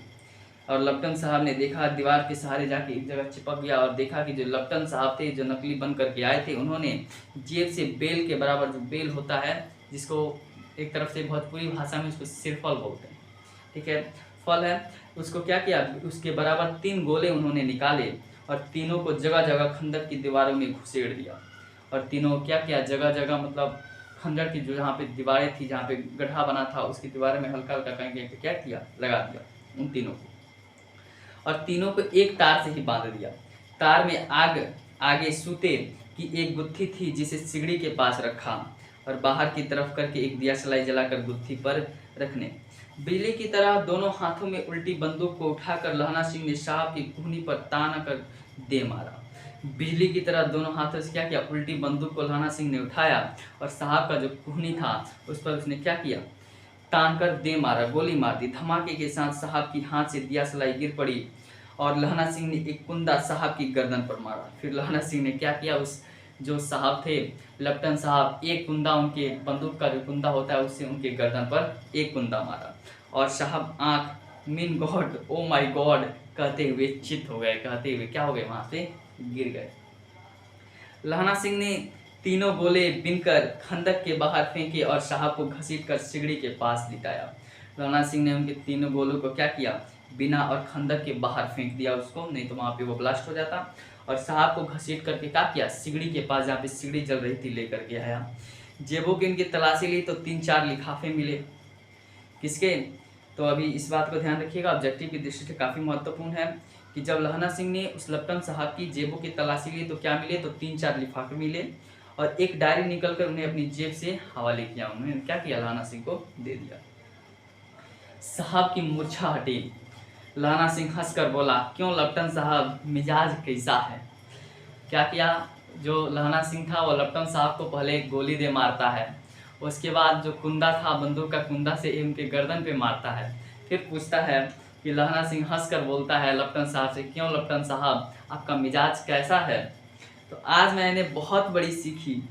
और लेफ्टिनेंट साहब ने देखा, दीवार के सहारे जाके एक जगह चिपक गया और देखा कि जो लेफ्टिनेंट साहब थे जो नकली बन करके आए थे, उन्होंने जेब से बेल के बराबर, जो बेल होता है जिसको एक तरफ से भोजपुरी भाषा में उसको सिरफल बोलते हैं, ठीक है, फल है, उसको क्या किया, उसके बराबर 3 गोले उन्होंने निकाले और तीनों को जगह जगह खंदक की दीवारों में घुसेड़ दिया। और तीनों क्या किया, जगह जगह मतलब खंडर की जो जहाँ पे दीवारें थी, जहाँ पे गड्ढा बना था उसकी दीवारों में हल्का हल्का कहीं क्या किया, लगा दिया उन तीनों को। और तीनों को एक तार से ही बांध दिया। तार में आगे सूते की एक गुत्थी थी जिसे सिगड़ी के पास रखा और बाहर की तरफ करके एक दिया सलाई जलाकर गुत्थी पर रखने। बिजली की तरह दोनों हाथों में उल्टी बंदूक को उठाकर लहना सिंह ने साहब की कुहनी पर तान कर दे मारा। बिजली की तरह दोनों हाथों से क्या किया, उल्टी बंदूक को लहना सिंह ने उठाया और साहब का जो कुहनी था उस पर उसने क्या किया, तान कर दे मारा, गोली मार दी। धमाके के साथ साहब की हाथ से दिया सलाई गिर पड़ी और लहना सिंह ने एक कुंदा साहब की गर्दन पर मारा। फिर लहना सिंह ने क्या किया, उस जो साहब थे लेफ्टिनेंट साहब, एक कुंदा उनके बंदूक का जो कुंदा होता है उससे उनके गर्दन पर एक कुंदा मारा और साहब आंख mean God, oh my God कहते हुए चित हो गए, कहते हुए क्या हो गए, वहां से गिर गए। लहना सिंह ने तीनों गोले बिनकर खंदक के बाहर फेंके और साहब को घसीटकर सिगड़ी के पास लिटाया। लहना सिंह ने उनके तीनों गोलों को क्या किया, बिना और खंदक के बाहर फेंक दिया उसको, नहीं तो वहाँ पे वो ब्लास्ट हो जाता। और साहब को घसीट करके क्या किया, सिगड़ी के पास जहाँ पे सिगड़ी जल रही थी लेकर के आया। जेबों की इनकी तलाशी ली तो 3-4 लिफाफे मिले। किसके, तो अभी इस बात को ध्यान रखिएगा, ऑब्जेक्टिव की दृष्टि से काफ़ी महत्वपूर्ण है कि जब लहना सिंह ने उस लेफ्टिनेंट साहब की जेबों की तलाशी ली तो क्या मिले, तो 3-4 लिफाफे मिले और एक डायरी निकलकर उन्हें अपनी जेब से हवाले किया। उन्होंने क्या किया, लहना सिंह को दे दिया। साहब की मूर्छा हटी। लहना सिंह हंसकर बोला, क्यों लेफ्टिनेंट साहब, मिजाज कैसा है। क्या किया, जो लहना सिंह था वो लेफ्टिनेंट साहब को पहले एक गोली दे मारता है, उसके बाद जो कुंदा था बंदूक का कुंदा से उनके गर्दन पे मारता है। फिर पूछता है कि लहना सिंह हंसकर बोलता है लेफ्टिनेंट साहब से, क्यों लेफ्टिनेंट साहब आपका मिजाज कैसा है। तो आज मैंने बहुत बड़ी सीखी,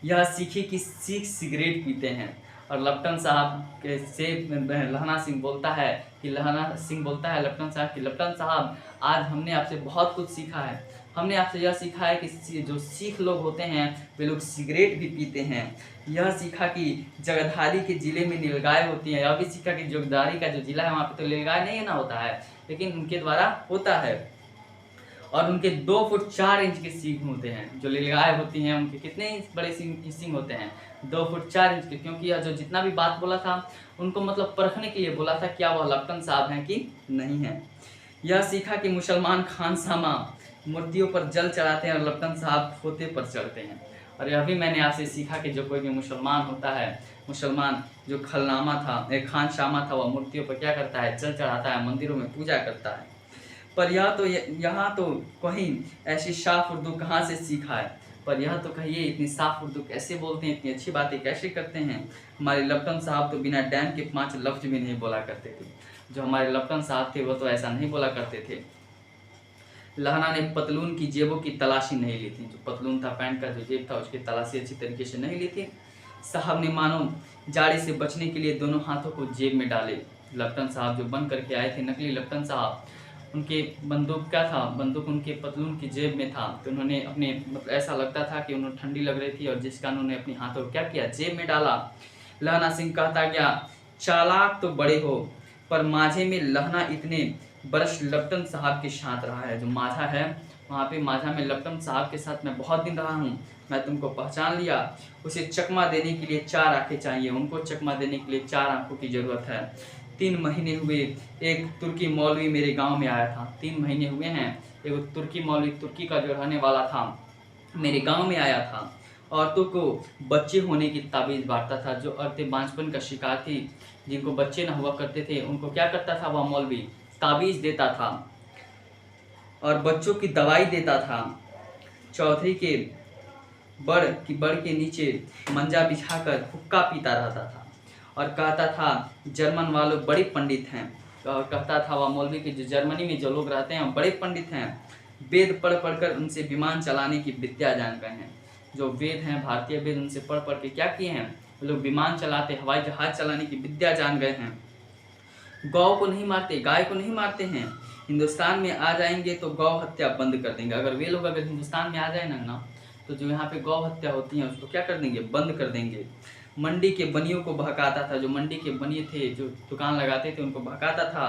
यह सीखी कि सिख सिगरेट पीते हैं। और लेफ्टिनेंट साहब के से लहना सिंह बोलता है कि लेफ्टिनेंट साहब कि लेफ्टिनेंट साहब आज हमने आपसे बहुत कुछ सीखा है। हमने आपसे यह सीखा है कि जो सिख लोग होते हैं वे लोग सिगरेट भी पीते हैं। यह सीखा कि जगधारी के ज़िले में नीलगाय होती है। यह भी सीखा कि जगधारी का जो ज़िला है वहाँ पे तो नीलगाय नहीं है ना होता है, लेकिन उनके द्वारा होता है। और उनके 2 फुट 4 इंच के सींग होते हैं। जो नीलगाय होती हैं उनके कितने इंच बड़े सींग होते हैं, 2 फुट 4 इंच के। क्योंकि यह जो जितना भी बात बोला था उनको मतलब परखने के लिए बोला था क्या वह लेफ्टिनेंट साहब हैं कि नहीं है। यह सीखा कि मुसलमान खानसामा मूर्तियों पर जल चढ़ाते हैं और लेफ्टिनेंट साहब खोते पर चढ़ते हैं। और यह भी मैंने आपसे सीखा कि जो कोई भी मुसलमान होता है, मुसलमान जो खलनामा था, एक खानसामा था, वह मूर्तियों पर क्या करता है, जल चढ़ाता है, मंदिरों में पूजा करता है। पर यहाँ तो कहीं ऐसी साफ उर्दू कहाँ से सीखा है। पर यह तो कहिए इतनी साफ उर्दू कैसे बोलते हैं, इतनी अच्छी बातें कैसे करते हैं। हमारे लेफ्टिनेंट साहब तो बिना डैम के 5 लफ्ज भी नहीं बोला करते थे। जो हमारे लेफ्टिनेंट साहब थे वो तो ऐसा नहीं बोला करते थे। लहना ने पतलून की जेबों की तलाशी नहीं ली थी। जो पतलून था, पैंट का जो जेब था, उसकी तलाशी अच्छी तरीके से नहीं ली थी। साहब ने मानो जाड़ी से बचने के लिए दोनों हाथों को जेब में डाले। लेफ्टिनेंट साहब जो बन करके आए थे, नकली लेफ्टिनेंट साहब, उनके बंदूक क्या था, बंदूक उनके पतलून की जेब में था। तो उन्होंने अपने मतलब ऐसा लगता था कि उन्हें ठंडी लग रही थी और जिस कारण उन्होंने अपने हाथों को क्या किया, जेब में डाला। लहना सिंह कहता गया, चालाक तो बड़े हो, पर माझे में लहना इतने बरस लेफ्टिनेंट साहब के साथ रहा है। जो माझा है वहाँ पे माझा में लपटन साहब के साथ मैं बहुत दिन रहा हूँ, मैं तुमको पहचान लिया। उसे चकमा देने के लिए 4 आंखें चाहिए, उनको चकमा देने के लिए 4 आंखों की ज़रूरत है। 3 महीने हुए एक तुर्की मौलवी मेरे गांव में आया था। 3 महीने हुए हैं, एक तुर्की मौलवी, तुर्की का जो रहने वाला था, मेरे गांव में आया था। औरतों को बच्चे होने की ताबीज़ बांटता था। जो औरतें बांझपन का शिकार थी, जिनको बच्चे न हुआ करते थे, उनको क्या करता था वह मौलवी, ताबीज़ देता था और बच्चों की दवाई देता था। चौधरी के बड़ के नीचे मंजा बिछाकर हुक्का पीता रहता था और कहता था जर्मन वालों बड़े पंडित हैं। और कहता था वह मौलवी के जो जर्मनी में जो लोग रहते हैं बड़े पंडित हैं, वेद पढ़ कर उनसे विमान चलाने की विद्या जान गए हैं। जो वेद हैं, भारतीय वेद, उनसे पढ़ के क्या किए हैं, वो लोग विमान चलाते, हवाई जहाज चलाने की विद्या जान गए हैं। गौ को नहीं मारते, गाय को नहीं मारते हैं। हिंदुस्तान में आ जाएंगे तो गौ हत्या बंद कर देंगे। अगर वे लोग अगर हिंदुस्तान में आ जाए ना तो जो यहाँ पे गौ हत्या होती है उसको क्या कर देंगे, बंद कर देंगे। मंडी के बनियों को बहकाता था, जो मंडी के बनिए थे, जो दुकान लगाते थे, उनको बहकाता था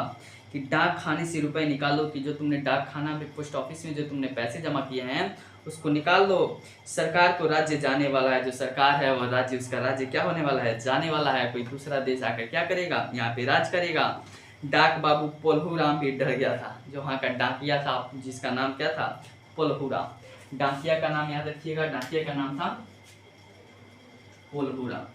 कि डाक खाने से रुपए निकालो, कि जो तुमने डाक खाना में, पोस्ट ऑफिस में जो तुमने पैसे जमा किए हैं उसको निकाल दो। सरकार को राज्य जाने वाला है, जो सरकार है वह राज्य, उसका राज्य क्या होने वाला है, जाने वाला है। कोई दूसरा देश आकर क्या करेगा, यहाँ पे राज करेगा। डाक बाबू पोलहूराम भी डर गया था, जो वहाँ का डाकिया था, जिसका नाम क्या था, पोलहूराम। डाकिया का नाम याद रखिएगा, डाकिया का नाम था पोलहूराम।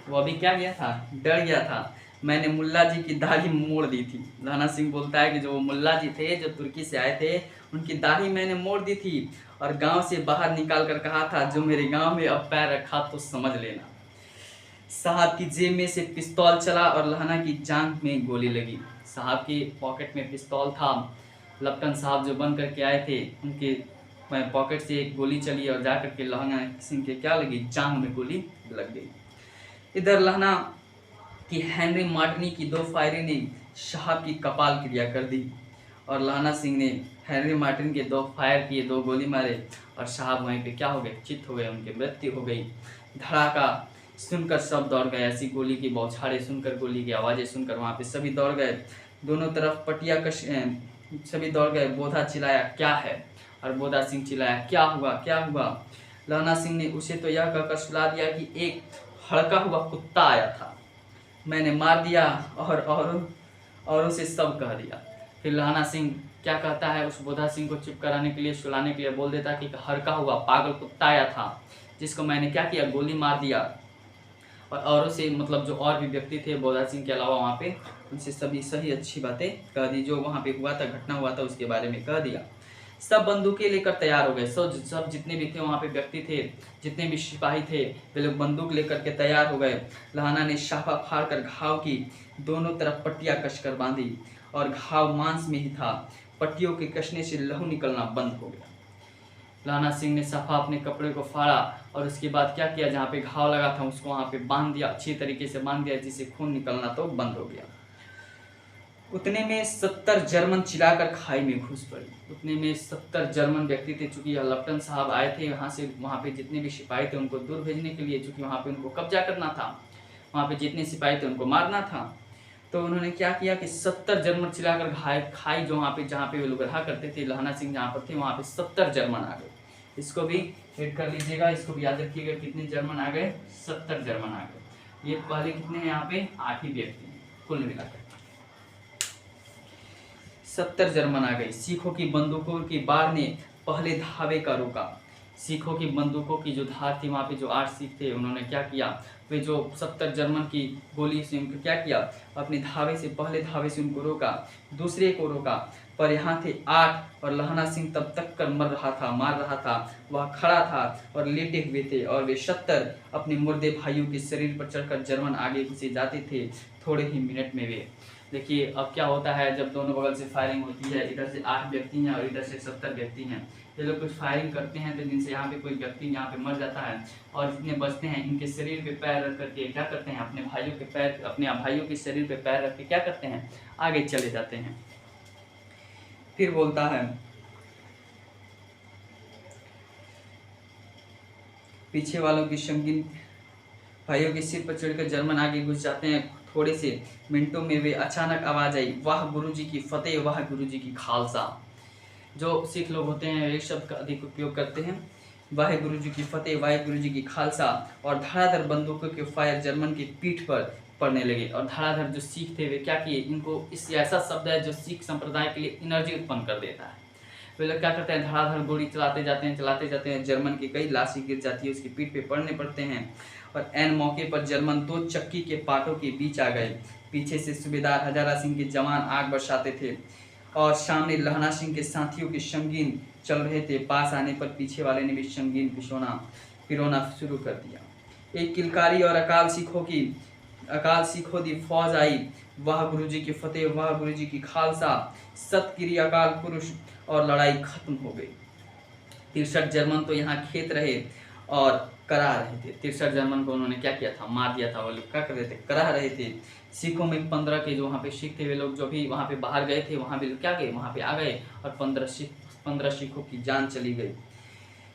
वो अभी क्या गया था, डर गया था। मैंने मुल्ला जी की दाढ़ी मोड़ दी थी। लहना सिंह बोलता है कि जो मुल्ला जी थे, जो तुर्की से आए थे, उनकी दाढ़ी मैंने मोड़ दी थी और गांव से बाहर निकाल कर कहा था जो मेरे गांव में अब पैर रखा तो समझ लेना। साहब की जेब में से पिस्तौल चला और लहना की जांघ में गोली लगी। साहब के पॉकेट में पिस्तौल था। लपटन साहब जो बन करके आए थे, उनके पॉकेट से एक गोली चली और जाकर के लहना सिंह के क्या लगी, जांघ में गोली लग गई। इधर लहना कि हेनरी मार्टिनी की 2 फायरें ने साहब की कपाल क्रिया कर दी और लहना सिंह ने हेनरी मार्टिन के 2 फायर किए, 2 गोली मारे और साहब वहीं पे क्या हो गए, चित हो गए, उनकी मृत्यु हो गई। धड़ाका सुनकर सब दौड़ गए, ऐसी गोली की बौछारें सुनकर, गोली की आवाज़ें सुनकर वहाँ पे सभी दौड़ गए। दोनों तरफ पटिया कश सभी दौड़ गए। बोधा चिल्लाया क्या है, और बोधा सिंह चिल्लाया क्या हुआ, क्या हुआ। लहना सिंह ने उसे तो यह कहकर सुला दिया कि एक हड़का हुआ कुत्ता आया था, मैंने मार दिया और उसे सब कह दिया। फिर लहना सिंह क्या कहता है, उस बोधा सिंह को चुप कराने के लिए, सुलाने के लिए बोल देता कि हड़का हुआ पागल कुत्ता आया था, जिसको मैंने क्या किया, गोली मार दिया। और औरों से, मतलब जो और भी व्यक्ति थे बोधा सिंह के अलावा वहाँ पे, उनसे सभी सही अच्छी बातें कह दी, जो वहाँ पे हुआ था, घटना हुआ था, उसके बारे में कह दिया। सब बंदूकें लेकर तैयार हो गए। सब जितने भी थे वहाँ पे व्यक्ति थे, जितने भी सिपाही थे, वे लोग बंदूक लेकर के तैयार हो गए। लहाना ने शाफा फाड़ कर घाव की दोनों तरफ पट्टियाँ कसकर बांधी और घाव मांस में ही था। पट्टियों के कसने से लहू निकलना बंद हो गया। लहाना सिंह ने सफा अपने कपड़े को फाड़ा और उसके बाद क्या किया, जहाँ पे घाव लगा था उसको वहाँ पे बांध दिया, अच्छी तरीके से बांध दिया, जिससे खून निकलना तो बंद हो गया। उतने में 70 जर्मन चिल्लाकर खाई में घुस पड़ी। उतने में 70 जर्मन व्यक्ति थे। चूंकि लपटन साहब आए थे यहाँ से, वहाँ पे जितने भी सिपाही थे उनको दूर भेजने के लिए, चूंकि वहाँ पे उनको कब्जा करना था, वहाँ पे जितने सिपाही थे उनको मारना था। तो उन्होंने क्या किया कि 70 जर्मन चिल्लाकर खाई जो वहाँ पे, जहाँ पे वे लोग रहा करते थे, लहाना सिंह जहाँ पर थे, वहाँ पे 70 जर्मन आ गए। इसको भी हेड कर लीजिएगा, इसको भी याद रखिएगा, कितने जर्मन आ गए, 70 जर्मन आ गए। ये पहले कितने हैं, यहाँ पे 8 ही व्यक्ति हैं कुल मिलाकर, 70 जर्मन आ गई। सिखों की बंदूकों की बाढ़ ने पहले धावे का रोका। सिखों की बंदूकों की जो धार थी, वहाँ पे जो 8 सिख थे, उन्होंने क्या किया, वे जो 70 जर्मन की गोली से उनको क्या किया, अपने धावे से, पहले धावे से उनको रोका, दूसरे को रोका, पर यहाँ थे 8 और लहाना सिंह तब तक कर मार रहा था। वह खड़ा था और लेटे हुए थे और वे 70 अपने मुर्दे भाइयों के शरीर पर चढ़कर जर्मन आगे घुसे जाते थे। थोड़े ही मिनट में वे, देखिए अब क्या होता है, जब दोनों बगल से फायरिंग होती है, इधर से 8 व्यक्ति हैं और इधर से 70 व्यक्ति हैं, ये लोग कुछ फायरिंग करते हैं, तो जिनसे यहाँ पे कोई व्यक्ति यहाँ पे मर जाता है और जितने बचते हैं, इनके शरीर पे पैर रख करके क्या करते हैं, अपने भाइयों के शरीर पे पैर रख के क्या करते हैं, आगे चले जाते हैं। फिर बोलता है, पीछे वालों की संगीन भाइयों के सिर पर चढ़कर जर्मन आगे घुस जाते हैं। थोड़े से मिनटों में वे अचानक आवाज़ आई, वाह गुरुजी की फतेह, वाह गुरुजी की खालसा। जो सिख लोग होते हैं एक शब्द का अधिक उपयोग करते हैं, वाहे गुरुजी की फतेह, वाहे गुरुजी की खालसा। और धड़ाधड़ बंदूकों के फायर जर्मन की पीठ पर पड़ने लगे। और धड़ाधड़ जो सिख थे वे क्या किए, इनको इस ऐसा शब्द है जो सिख संप्रदाय के लिए एनर्जी उत्पन्न कर देता है। वे लोग क्या करते हैं, धड़ाधड़ गोली चलाते जाते हैं। जर्मन की कई लाशें गिर जाती है, उसकी पीठ पे पड़ने पड़ते हैं। और एन मौके पर जर्मन 2 चक्की के पाटों के बीच आ गए। पीछे से सूबेदार हजारा सिंह के जवान आग बरसाते थे और सामने लहना सिंह के साथियों के संगीन चल रहे थे। पास आने पर पीछे वाले ने भी संगीन पिरोना शुरू कर दिया। एक किलकारी और अकाल सिखों दी फौज आई, वाह गुरुजी की फतेह, वाह गुरुजी की खालसा। सतगिरी अकाल पुरुष और लड़ाई खत्म हो गई। 63 जर्मन तो यहाँ खेत रहे और करा रहे थे। 63 जर्मन को उन्होंने क्या किया था, मार दिया था। वो लोग क्या कर रहे थे, करा रहे थे। सिखों में 15 के जो वहाँ पे सिख थे वे लोग जो भी वहाँ पे बाहर गए थे वहाँ पे क्या गए, वहाँ पे आ गए और 15 सिखों की जान चली गई।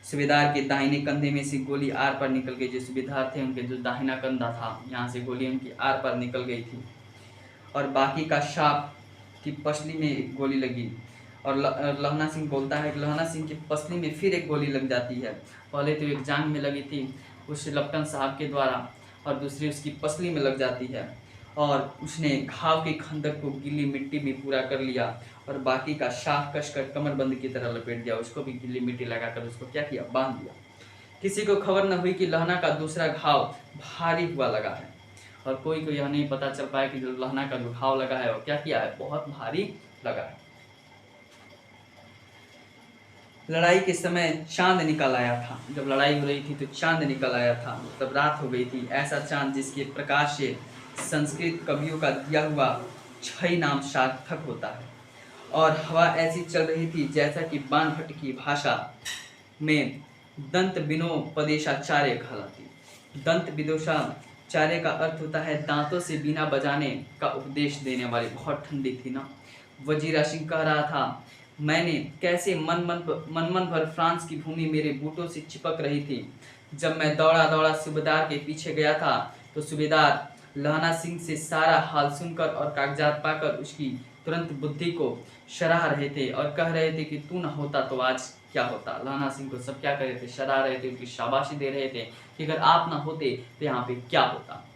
सूबेदार के दाहिने कंधे में से गोली आर पर निकल गई। जो सूबेदार थे उनके जो दाहिना कंधा था यहाँ से गोली उनकी आर पर निकल गई थी। और बाकी का शाप की पसली में एक गोली लगी। और लहना सिंह बोलता है कि लहना सिंह की पसली में फिर एक गोली लग जाती है। पहले तो एक जांग में लगी थी उस लेफ्टिनेंट साहब के द्वारा और दूसरी उसकी पसली में लग जाती है। और उसने घाव के खंदक को गीली मिट्टी में पूरा कर लिया और बाकी का शाख कसकर कमरबंद की तरह लपेट दिया। उसको भी गीली मिट्टी लगाकर उसको क्या किया, बांध दिया। किसी को खबर न हुई कि लहना का दूसरा घाव भारी हुआ लगा है। और कोई को यह नहीं पता चल पाया कि जो लहना का जो घाव लगा है वो क्या किया है, बहुत भारी लगा है। लड़ाई के समय चांद निकल आया था। जब लड़ाई हो रही थी तो चांद निकल आया था, तब रात हो गई थी। ऐसा चांद जिसके प्रकाश से संस्कृत कवियों का दिया हुआ छई नाम सार्थक होता है। और हवा ऐसी चल रही थी जैसा कि बाणभट्ट की भाषा में दंत विनोपदेशाचार्य कहलाती। दंत विदोषाचार्य का अर्थ होता है दांतों से बीना बजाने का उपदेश देने वाली। बहुत ठंडी थी ना। वजीरा सिंह कह रहा था, मैंने कैसे मन भर फ्रांस की भूमि मेरे बूटों से चिपक रही थी। जब मैं दौड़ा सूबेदार के पीछे गया था तो सूबेदार लहना सिंह से सारा हाल सुनकर और कागजात पाकर उसकी तुरंत बुद्धि को सराह रहे थे और कह रहे थे कि तू न होता तो आज क्या होता। लहना सिंह को सब क्या कर रहे थे, सराह रहे थे, उनकी शाबाशी दे रहे थे कि अगर आप ना होते तो यहाँ पे क्या होता।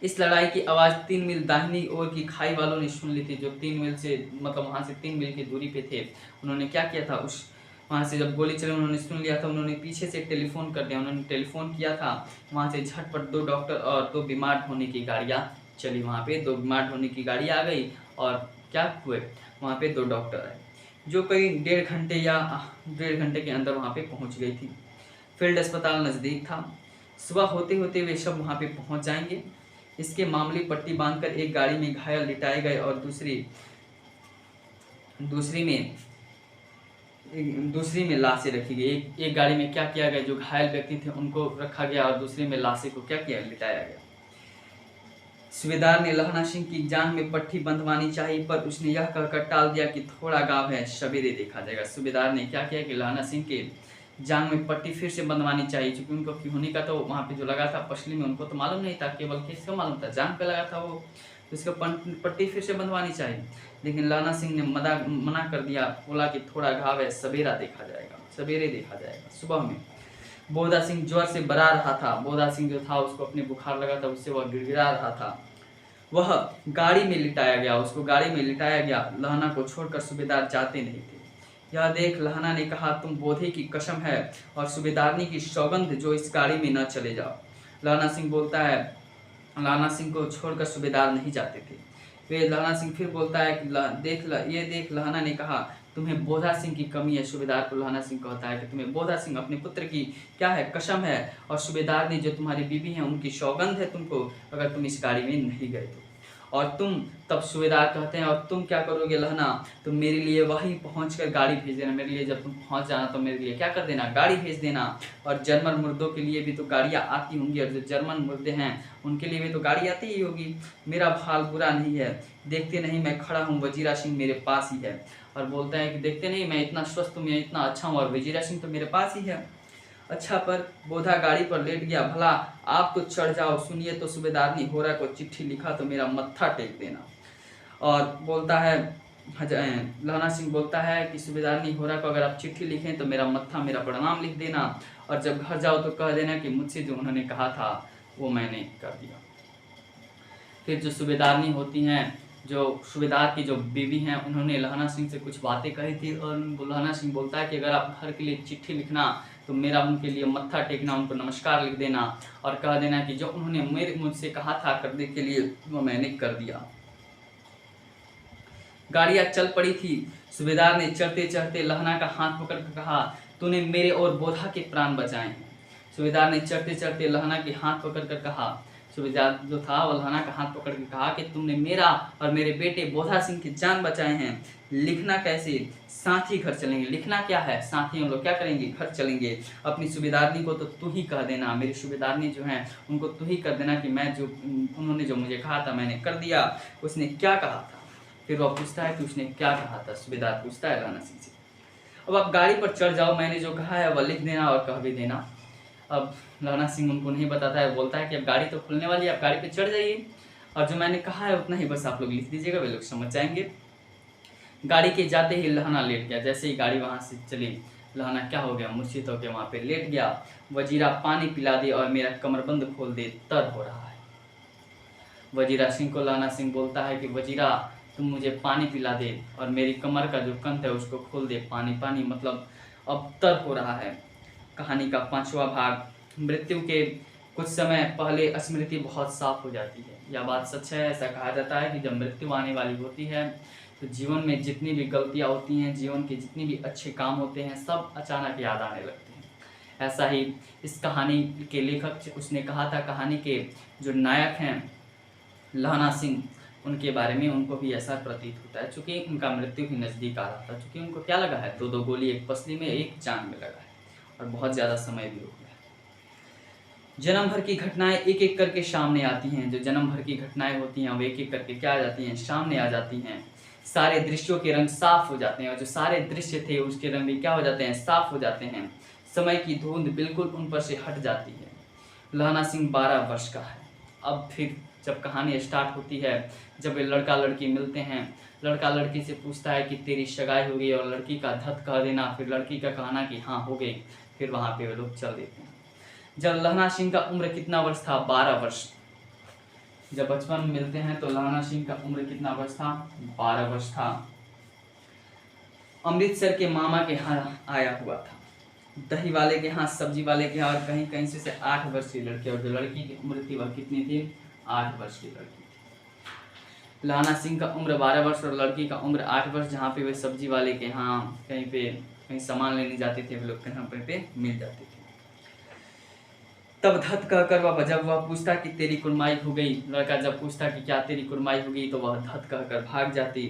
इस लड़ाई की आवाज़ 3 मील दाहिनी ओर की खाई वालों ने सुन ली थी। जो 3 मील से मतलब वहाँ से 3 मील की दूरी पे थे, उन्होंने क्या किया था, उस वहाँ से जब गोली चली उन्होंने सुन लिया था। उन्होंने पीछे से टेलीफोन कर दिया। उन्होंने टेलीफोन किया था। वहाँ से झटपट 2 डॉक्टर और 2 बीमार ढोने की गाड़ियाँ चली। वहाँ पे 2 बीमार ढोने की गाड़ी आ गई और क्या हुए, वहाँ पे 2 डॉक्टर आए जो करीब 1.5 घंटे के अंदर वहाँ पे पहुँच गई थी। फील्ड अस्पताल नज़दीक था। सुबह होते होते वे सब वहाँ पे पहुँच जाएंगे। इसके मामूली पट्टी बांधकर एक गाड़ी में घायल लिटाए गए और दूसरी में लाशें रखी गई। एक गाड़ी में क्या किया गया, जो घायल व्यक्ति थे उनको रखा गया और दूसरी में लाशें को क्या किया, लिटाया गया। सूबेदार ने लहना सिंह की जांघ में पट्टी बंधवानी चाहिए पर उसने यह कहकर टाल दिया कि थोड़ा गाँव है, सवेरे देखा जाएगा। सूबेदार ने क्या किया कि लहना सिंह के जांघ में पट्टी फिर से बंधवानी चाहिए, क्योंकि उनको होने का तो वहाँ पे जो लगा था पसली में उनको तो मालूम नहीं था, केवल किसको मालूम था, जांघ पे लगा था वो, तो इसको पट्टी फिर से बंधवानी चाहिए। लेकिन लहना सिंह ने मना कर दिया, बोला कि थोड़ा घाव है, सवेरे देखा जाएगा। सुबह में बोधा सिंह ज्वर से बरा रहा था। बोधा सिंह जो था उसको अपने बुखार लगा था, उससे वह गिड़गिड़ा रहा था। वह गाड़ी में लिटाया गया। लहना को छोड़कर सूबेदार जाते नहीं थे। यह देख लहना ने कहा, तुम बोधे की कसम है और सूबेदारनी की सौगंध जो इस गाड़ी में न चले जाओ। लहना सिंह बोलता है, लहना सिंह को छोड़कर सूबेदार नहीं जाते थे वे। लहना सिंह फिर बोलता है कि देख लहना ने कहा, तुम्हें बोधा सिंह की कमी है। सूबेदार को लहना सिंह कहता है कि तुम्हें बोधा सिंह अपने पुत्र की क्या है, कसम है, और सूबेदार ने जो तुम्हारी बीवी है उनकी सौगंध है तुमको, अगर तुम इस गाड़ी में नहीं गए तो। और तुम, तब सूबेदार कहते हैं, और तुम क्या करोगे लहना, तुम मेरे लिए वहीं पहुंचकर गाड़ी भेज देना। मेरे लिए जब तुम पहुंच जाना तो मेरे लिए क्या कर देना, गाड़ी भेज देना। और जर्मन मुर्दों के लिए भी तो गाड़ियाँ आती होंगी, और जो जर्मन मुर्दे हैं उनके लिए भी तो गाड़ी आती ही होगी। मेरा हाल बुरा नहीं है, देखते नहीं मैं खड़ा हूँ, वजीरा सिंह मेरे पास ही है। और बोलता है कि देखते नहीं मैं इतना स्वस्थ हूँ, मैं इतना अच्छा हूँ और वजीरा सिंह तो मेरे पास ही है। अच्छा, पर बोधा गाड़ी पर लेट गया। भला आप तो चढ़ जाओ, सुनिए तो सूबेदारनी होरा को चिट्ठी लिखा तो मेरा मत्था टेक देना। और बोलता है लहना सिंह बोलता है कि सूबेदारनी होरा को अगर आप चिट्ठी लिखें तो मेरा मत्था, मेरा प्रणाम लिख देना, और जब घर जाओ तो कह देना कि मुझसे जो उन्होंने कहा था वो मैंने कर दिया। फिर जो सूबेदारनी होती हैं, जो सूबेदार की जो बीवी हैं, उन्होंने लहना सिंह से कुछ बातें कही थी, और लहना सिंह बोलता है कि अगर आप घर के लिए चिट्ठी लिखना तो मेरा उनके लिए मत्था टेकना, उनको नमस्कार लिख देना, और कह देना कि जो उन्होंने मुझसे कहा था करने के लिए वो मैंने कर दिया। गाड़ियां चल पड़ी थी। सूबेदार ने चढ़ते चढ़ते लहना का हाथ पकड़ कर कहा, तूने मेरे और बोधा के प्राण बचाए हैं। सूबेदार ने चढ़ते चढ़ते लहना के हाथ पकड़ कर कहा, सूबेदार जो था वो लहना का हाथ पकड़ कर कहा कि तुमने मेरा और मेरे बेटे बोधा सिंह की जान बचाए हैं। लिखना कैसे? साथ ही घर चलेंगे। लिखना क्या है? साथ ही हम लोग क्या करेंगे? घर चलेंगे। अपनी सूबेदारनी को तो तू ही कह देना, मेरी सूबेदारनी जो है उनको तू ही कर देना कि मैं जो उन्होंने जो मुझे कहा था मैंने कर दिया। उसने क्या कहा था? फिर वह पूछता है कि उसने क्या कहा था। सूबेदार पूछता है लहना सिंह से, अब आप गाड़ी पर चढ़ जाओ, मैंने जो कहा है वह लिख देना और कह भी देना। अब लहना सिंह उनको नहीं बताता है, बोलता है कि अब गाड़ी तो खुलने वाली है, आप गाड़ी पर चढ़ जाइए, और जो मैंने कहा है उतना ही बस आप लोग लिख दीजिएगा, वे लोग समझ जाएंगे। गाड़ी के जाते ही लहना लेट गया। जैसे ही गाड़ी वहाँ से चली, लहना क्या हो गया? मूर्छित होकर वहाँ पे लेट गया। वजीरा पानी पिला दे और मेरा कमरबंद खोल दे, तर हो रहा है। वजीरा सिंह को लहना सिंह बोलता है कि वजीरा तुम मुझे पानी पिला दे और मेरी कमर का जो कंठ है उसको खोल दे। पानी पानी मतलब अब तर हो रहा है। कहानी का 5वां भाग। मृत्यु के कुछ समय पहले स्मृति बहुत साफ हो जाती है। यह बात सच है। ऐसा कहा जाता है कि जब मृत्यु आने वाली होती है तो जीवन में जितनी भी गलतियाँ होती हैं, जीवन के जितने भी अच्छे काम होते हैं, सब अचानक याद आने लगते हैं। ऐसा ही इस कहानी के लेखक उसने कहा था, कहानी के जो नायक हैं लहना सिंह, उनके बारे में उनको भी ऐसा प्रतीत होता है, चूँकि उनका मृत्यु भी नज़दीक आ रहा था। चूँकि उनको क्या लगा है, 2-2 गोली एक पसली में एक जान में लगा है, और बहुत ज़्यादा समय भी हो गया है। जन्म भर की घटनाएं एक एक करके सामने आती हैं। जो जन्म भर की घटनाएं होती हैं वो एक एक करके क्या आ जाती हैं? सामने आ जाती हैं। सारे दृश्यों के रंग साफ हो जाते हैं, और जो सारे दृश्य थे उसके रंग भी क्या हो जाते हैं? साफ हो जाते हैं। समय की धुंध बिल्कुल उन पर से हट जाती है। लहना सिंह 12 वर्ष का है। अब फिर जब कहानी स्टार्ट होती है, जब वे लड़का लड़की मिलते हैं, लड़का लड़की से पूछता है कि तेरी सगाई हो गई, और लड़की का धत कह देना, फिर लड़की का कहना कि हाँ हो गई। फिर वहाँ पे वे लोग चल देते हैं। जब लहना सिंह का उम्र कितना वर्ष था? 12 वर्ष। जब बचपन में मिलते हैं तो लहना सिंह का उम्र कितना वर्ष था? 12 वर्ष था। अमृतसर के मामा के यहाँ आया हुआ था, दही वाले के यहाँ, सब्जी वाले के यहाँ, और कहीं कहीं से 8 वर्ष की लड़की, और जो लड़की की उम्र थी वह कितनी थी? 8 वर्ष की लड़की थी। लहना सिंह का उम्र 12 वर्ष और लड़की का उम्र 8 वर्ष। जहाँ पे वे सब्जी वाले के यहाँ कहीं सामान लेने जाते थे, वे लोग कहीं पे मिल जाते थे। तब धत कहकर वह जब वह पूछता कि तेरी कुर्माई हो गई, लड़का जब पूछता कि क्या तेरी कुर्माई हो गई, तो वह धत कहकर भाग जाती।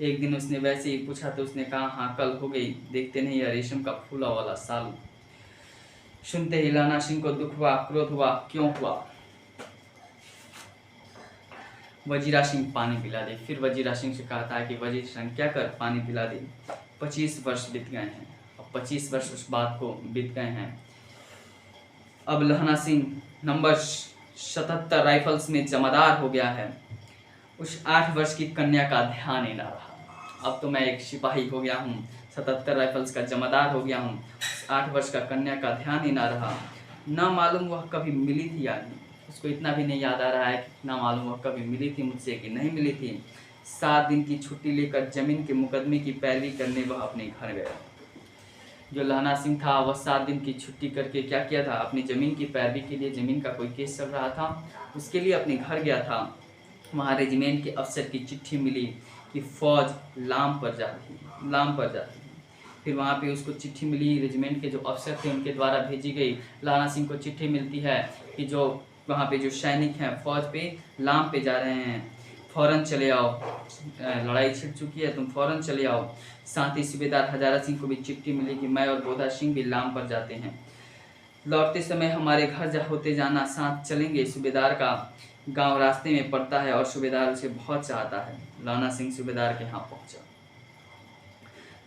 एक दिन उसने वैसे ही पूछा तो उसने कहा हाँ कल हो गई, देखते नहीं यह रेशम का फूला वाला सालू। सुनते ही लहना सिंह को दुख हुआ, क्रोध हुआ। क्यों हुआ? वजीरा सिंह पानी पिला दे। फिर वजीरा सिंह से कहता है कि वजीर सिंह क्या कर, पानी पिला दे। 25 वर्ष बीत गए हैं, अब 25 वर्ष उस बात को बीत गए हैं। अब लहना सिंह नंबर 77 राइफल्स में जमादार हो गया है। उस 8 वर्ष की कन्या का ध्यान ही ना रहा। अब तो मैं एक सिपाही हो गया हूँ, 77 राइफल्स का जमादार हो गया हूँ, 8 वर्ष का कन्या का ध्यान ही ना रहा। ना मालूम वह कभी मिली थी या नहीं, उसको इतना भी नहीं याद आ रहा है कि ना मालूम वह कभी मिली थी मुझसे कि नहीं मिली थी। 7 दिन की छुट्टी लेकर जमीन के मुकदमे की पैरवी करने वह अपने घर गया। जो लहना सिंह था वह 7 दिन की छुट्टी करके क्या किया था? अपनी ज़मीन की पैरवी के लिए, ज़मीन का कोई केस चल रहा था, उसके लिए अपने घर गया था। वहाँ रेजिमेंट के अफसर की चिट्ठी मिली कि फ़ौज लाम पर जाती है। फिर वहाँ पे उसको चिट्ठी मिली, रेजिमेंट के जो अफसर थे उनके द्वारा भेजी गई। लहना सिंह को चिट्ठी मिलती है कि जो वहाँ पे जो सैनिक हैं फ़ौज पे लाम पे जा रहे हैं, फ़ौरन चले आओ, लड़ाई छिड़ चुकी है, तुम फ़ौरन चले आओ। साथ ही सूबेदार हजारा सिंह को भी चिट्ठी मिली कि मैं और बोधा सिंह भी लाम पर जाते हैं, लौटते समय हमारे घर होते जाना, साथ चलेंगे। सूबेदार का गांव रास्ते में पड़ता है और सूबेदार उसे बहुत चाहता है। लहना सिंह सूबेदार के यहाँ पहुँचा।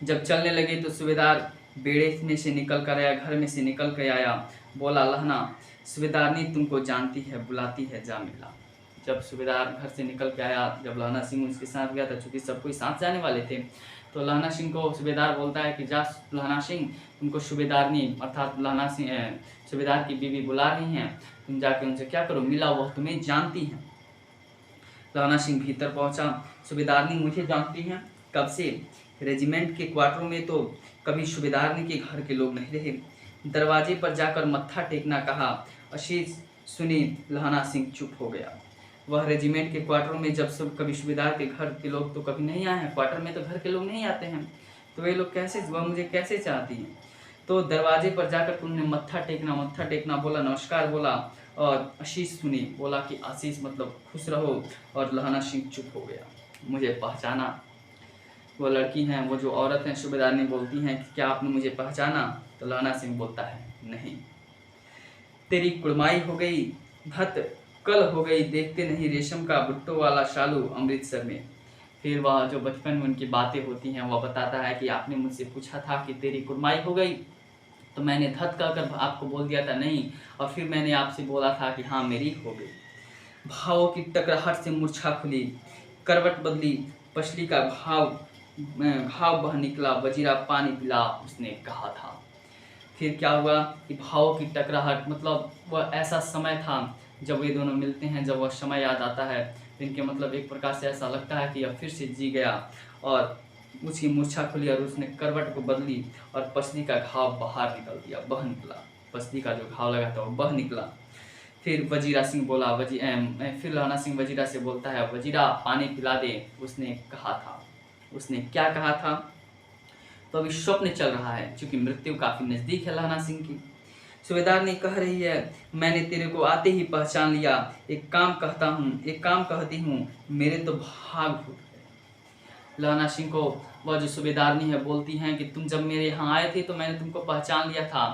जब चलने लगे तो सूबेदार बेड़े में से निकल कर आया, घर में से निकल कर आया, बोला लहना सूबेदारनी तुमको जानती है, बुलाती है, जा मिला। जब सूबेदार घर से निकल के आया, जब लहना सिंह उसके साथ गया था, चूँकि सब कोई साथ जाने वाले थे, तो लहना सिंह को सूबेदार बोलता है कि जा लहना सिंह, तुमको सूबेदारनी अर्थात लहना सिंह सूबेदार की बीवी बुला रही हैं, तुम जाके उनसे क्या करो, मिला, वह तुम्हें जानती हैं। लहना सिंह भीतर पहुंचा, सूबेदारनी मुझे जानती हैं, कब से? रेजिमेंट के क्वार्टरों में तो कभी सूबेदारनी के घर के लोग नहीं रहे। दरवाजे पर जाकर मत्था टेकना कहा। आशीष सुनी, लहना सिंह चुप हो गया। वह रेजिमेंट के क्वार्टरों में जब सब कभी सूबेदार के घर के लोग तो कभी नहीं आए हैं, क्वार्टर में तो घर के लोग नहीं आते हैं, तो वे लोग कैसे, वह मुझे कैसे चाहती हैं? तो दरवाजे पर जाकर तुमने मत्था टेकना बोला, नमस्कार बोला, और आशीष सुनी, बोला कि आशीष मतलब खुश रहो, और लहना सिंह चुप हो गया। मुझे पहचाना? वो लड़की हैं, वो जो औरत हैं, सूबेदार ने बोलती हैं कि क्या आपने मुझे पहचाना? तो लहना सिंह बोलता है नहीं। तेरी कुड़माई हो गई, भत कल हो गई, देखते नहीं रेशम का बुट्टो वाला शालू अमृतसर में। फिर वह जो बचपन में उनकी बातें होती हैं, वह बताता है कि आपने मुझसे पूछा था कि तेरी कुड़माई हो गई, तो मैंने धत कहकर आपको बोल दिया था नहीं, और फिर मैंने आपसे बोला था कि हाँ मेरी हो गई। भावों की टकराहट से मूर्छा खुली, करवट बदली, पछली का घाव बह निकला, वजीरा पानी पिला, उसने कहा था। फिर क्या हुआ कि भावों की टकराहट मतलब वह ऐसा समय था जब वे दोनों मिलते हैं, जब वह समय याद आता है तो इनके मतलब एक प्रकार से ऐसा लगता है कि अब फिर से जी गया, और उसकी मूर्छा खुली और उसने करवट को बदली और पसली का घाव बाहर निकल दिया, बह निकला। पसली का जो घाव लगा था वो बह निकला। फिर वजीरा सिंह बोला, फिर लहना सिंह वजीरा से बोलता है, वजीरा पानी पिला दे, उसने कहा था। उसने क्या कहा था? तो अभी स्वप्न चल रहा है, क्योंकि मृत्यु काफ़ी नज़दीक है लहना सिंह की। सूबेदार ने कह रही है, मैंने तेरे को आते ही पहचान लिया, एक काम कहती हूँ, मेरे तो भाग फूट गए। लहना सिंह को वह जो सूबेदारनी है बोलती हैं कि तुम जब मेरे यहाँ आए थे तो मैंने तुमको पहचान लिया था,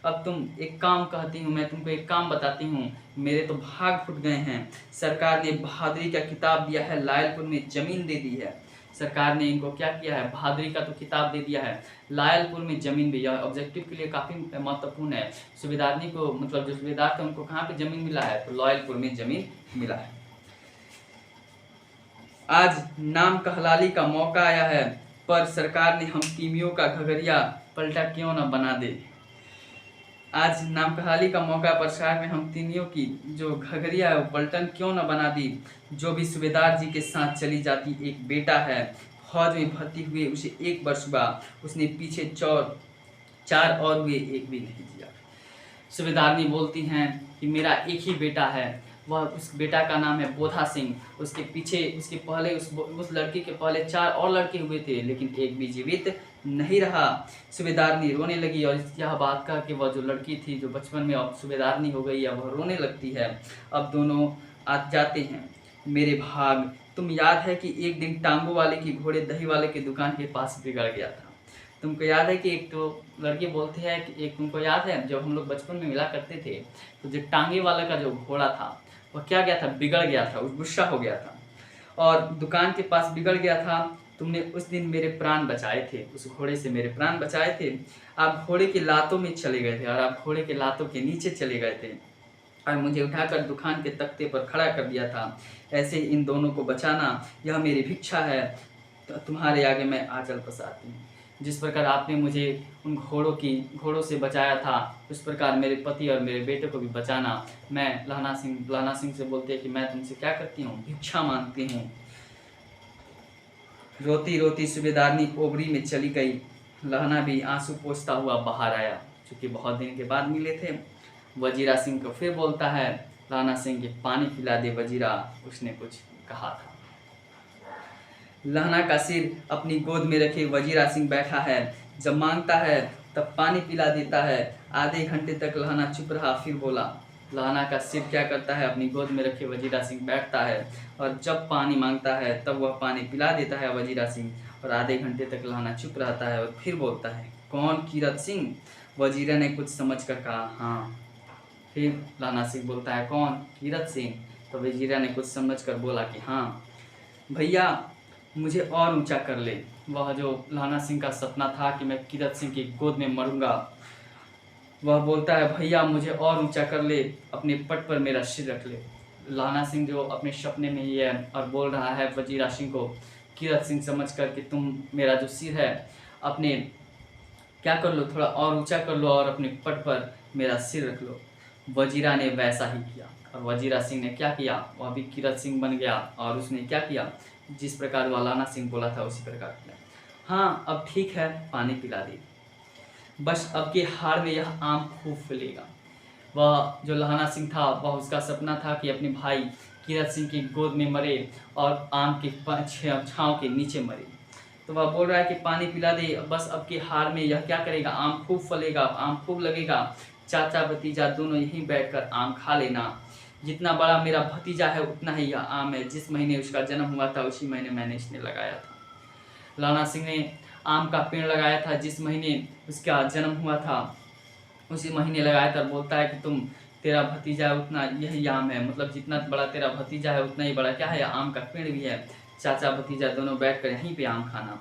अब तुम एक काम कहती हूँ, मैं तुमको एक काम बताती हूँ, मेरे तो भाग फूट गए हैं। सरकार ने बहादुरी का खिताब दिया है, लायलपुर में ज़मीन दे दी है। सरकार ने इनको क्या किया है, बहादुरी का तो खिताब दे दिया है, लायलपुर में ज़मीन भी। यह ऑब्जेक्टिव के लिए काफ़ी महत्वपूर्ण है। सूबेदारनी को मतलब जो सूबेदार थे उनको कहाँ पे ज़मीन मिला है, तो लायलपुर में ज़मीन मिला है। आज नाम कहलाली का मौका आया है, पर सरकार ने हम तीमियों का घघरिया पलटा क्यों न बना दे। आज नाम कहलाली का मौका पर सरकार में हम तीमियों की जो घघरिया है वो पलटन क्यों न बना दी। जो भी सूबेदार जी के साथ चली जाती, एक बेटा है, फौज में भर्ती हुए उसे 1 वर्ष हुआ, उसने पीछे 4 और हुए, एक भी नहीं जिया। सूबेदारनी बोलती हैं कि मेरा एक ही बेटा है, वह उस बेटा का नाम है बोधा सिंह, उसके पीछे उसके पहले उस लड़के के पहले 4 और लड़के हुए थे, लेकिन एक भी जीवित नहीं रहा। सूबेदारनी रोने लगी, और यह बात कह के वह जो लड़की थी जो बचपन में अब सूबेदारनी हो गई है, वह रोने लगती है। अब दोनों आ जाते हैं, मेरे भाग, तुम याद है कि एक दिन टांगों वाले की घोड़े दही वाले की दुकान के पास बिगड़ गया था। तुमको याद है कि एक तो लड़के बोलते हैं कि एक तुमको याद है जब हम लोग बचपन में मिला करते थे, तो जो टांगे वाला का जो घोड़ा था वह क्या गया था, बिगड़ गया था, गुस्सा हो गया था और दुकान के पास बिगड़ गया था। तुमने उस दिन मेरे प्राण बचाए थे, उस घोड़े से मेरे प्राण बचाए थे। आप घोड़े की लातों में चले गए थे और आप घोड़े के लातों के नीचे चले गए थे और मुझे उठाकर दुकान के तख्ते पर खड़ा कर दिया था। ऐसे इन दोनों को बचाना यह मेरी भिक्षा है, तो तुम्हारे आगे मैं आंचल पसारती हूँ। जिस प्रकार आपने मुझे उन घोड़ों से बचाया था, उस प्रकार मेरे पति और मेरे बेटे को भी बचाना। मैं लहना सिंह से बोलते हैं कि मैं तुमसे क्या करती हूँ, भिक्षा मांगती हूँ। रोती रोती सूबेदारनी ओबरी में चली गई। लहना भी आंसू पोंछता हुआ बाहर आया, क्योंकि बहुत दिन के बाद मिले थे। वजीरा सिंह को फिर बोलता है, लहना सिंह के पानी पिला दे वजीरा, उसने कुछ कहा था। लहना का सिर अपनी गोद में रखे वजीरा सिंह बैठा है, जब मांगता है तब पानी पिला देता है। आधे घंटे तक लहना चुप रहा, फिर बोला। लहना का सिर क्या करता है, अपनी गोद में रखे वजीरा सिंह बैठता है और जब पानी मांगता है तब वह पानी पिला देता है वजीरा सिंह, और आधे घंटे तक लहना चुप रहता है और फिर बोलता है, कौन, कीरत सिंह? वजीरा ने कुछ समझ कर कहा, हाँ। फिर लहना सिंह बोलता है, कौन, कीरत सिंह? तो वजीरा ने कुछ समझ कर बोला कि हाँ भैया, मुझे और ऊंचा कर ले। वह जो लहना सिंह का सपना था कि मैं कीरत सिंह की गोद में मरूंगा, वह बोलता है भैया मुझे और ऊंचा कर ले, अपने पट पर मेरा सिर रख ले। लहना सिंह जो अपने सपने में ही है और बोल रहा है वजीरा सिंह को, कीरत सिंह समझ कर कि तुम मेरा जो सिर है अपने क्या कर लो, थोड़ा और ऊंचा कर लो और अपने पट पर मेरा सिर रख लो। वजीरा ने वैसा ही किया और वजीरा सिंह ने क्या किया, वह भी कीरत सिंह बन गया और उसने क्या किया, जिस प्रकार लहना सिंह बोला था उसी प्रकार किया। हाँ अब ठीक है, पानी पिला दी, बस अब के हार में यह आम खूब फैलेगा। वह जो लहना सिंह था वह उसका सपना था कि अपने भाई कीरत सिंह की गोद में मरे और आम के छाँव के नीचे मरे। तो वह बोल रहा है कि पानी पिला दे, बस अब के हार में यह क्या करेगा, आम खूब फलेगा, आम खूब लगेगा, चाचा भतीजा दोनों यहीं बैठकर आम खा लेना। जितना बड़ा मेरा भतीजा है उतना ही यह आम है, जिस महीने उसका जन्म हुआ था उसी महीने मैंने इसने लगाया था। लहना सिंह ने आम का पेड़ लगाया था, जिस महीने उसका जन्म हुआ था उसी महीने लगाया था। बोलता है कि तेरा भतीजा है उतना यही आम है, मतलब जितना बड़ा तेरा भतीजा है उतना ही बड़ा क्या है, आम का पेड़ भी है, चाचा भतीजा दोनों बैठकर यहीं पे आम खाना।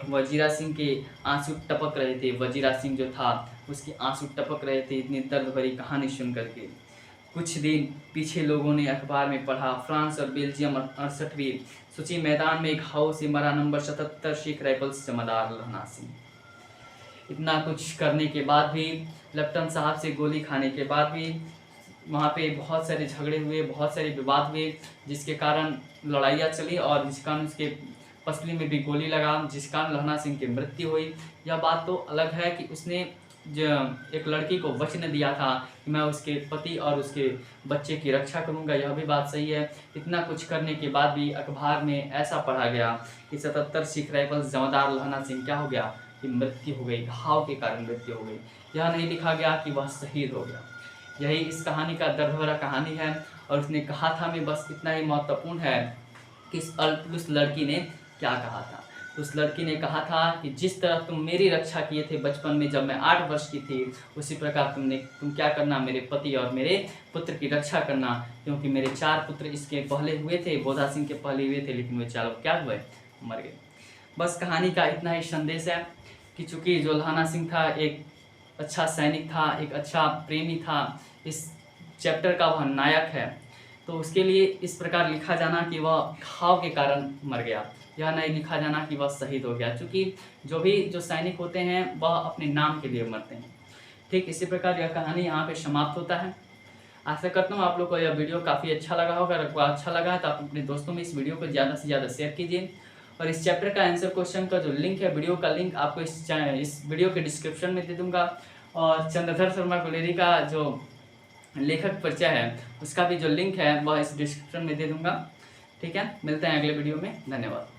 वजीरा सिंह के आंसू टपक रहे थे, वजीरा सिंह जो था उसके आंसू टपक रहे थे इतनी दर्द भरी कहानी सुन करके। कुछ दिन पीछे लोगों ने अखबार में पढ़ा, फ्रांस और बेल्जियम 68वीं सूची मैदान में एक घाव से मरा नंबर 77 सिख राइफल्स जमादार लहना सिंह। इतना कुछ करने के बाद भी, लेफ्टिनेंट साहब से गोली खाने के बाद भी वहाँ पे बहुत सारे झगड़े हुए, बहुत सारे विवाद हुए, जिसके कारण लड़ाइयाँ चली और जिस कारण उसके पसली में भी गोली लगा, जिस कारण लहना सिंह की मृत्यु हुई। यह बात तो अलग है कि उसने जो एक लड़की को वचन दिया था कि मैं उसके पति और उसके बच्चे की रक्षा करूंगा, यह भी बात सही है। इतना कुछ करने के बाद भी अखबार में ऐसा पढ़ा गया कि 77 सिख राइफल्स जमादार लहना सिंह क्या हो गया कि मृत्यु हो गई, घाव के कारण मृत्यु हो गई। यह नहीं लिखा गया कि वह शहीद हो गया। यही इस कहानी का दर्द भरा कहानी है। और उसने कहा था में बस इतना ही महत्वपूर्ण है कि उस लड़की ने क्या कहा था। उस लड़की ने कहा था कि जिस तरह तुम मेरी रक्षा किए थे बचपन में जब मैं 8 वर्ष की थी, उसी प्रकार तुम क्या करना, मेरे पति और मेरे पुत्र की रक्षा करना, क्योंकि मेरे 4 पुत्र इसके पहले हुए थे, बोधा सिंह के पहले हुए थे, लेकिन वे 4 क्या हुए, मर गए। बस कहानी का इतना ही संदेश है कि चूँकि जो लहना सिंह था एक अच्छा सैनिक था, एक अच्छा प्रेमी था, इस चैप्टर का वह नायक है, तो उसके लिए इस प्रकार लिखा जाना कि वह घाव के कारण मर गया, यह नहीं लिखा जाना कि वह शहीद हो गया, क्योंकि जो सैनिक होते हैं वह अपने नाम के लिए मरते हैं। ठीक इसी प्रकार यह कहानी यहाँ पे समाप्त होता है। आशा करता हूँ आप लोग को यह वीडियो काफ़ी अच्छा लगा होगा। अगर अच्छा लगा है तो आप अपने दोस्तों में इस वीडियो को ज़्यादा से ज़्यादा शेयर कीजिए। और इस चैप्टर का आंसर क्वेश्चन का जो लिंक है, वीडियो का लिंक आपको इस वीडियो के डिस्क्रिप्शन में दे दूँगा। और चंद्रधर शर्मा गुलेरी का जो लेखक परिचय है उसका भी जो लिंक है वह इस डिस्क्रिप्शन में दे दूँगा। ठीक है, मिलते हैं अगले वीडियो में, धन्यवाद।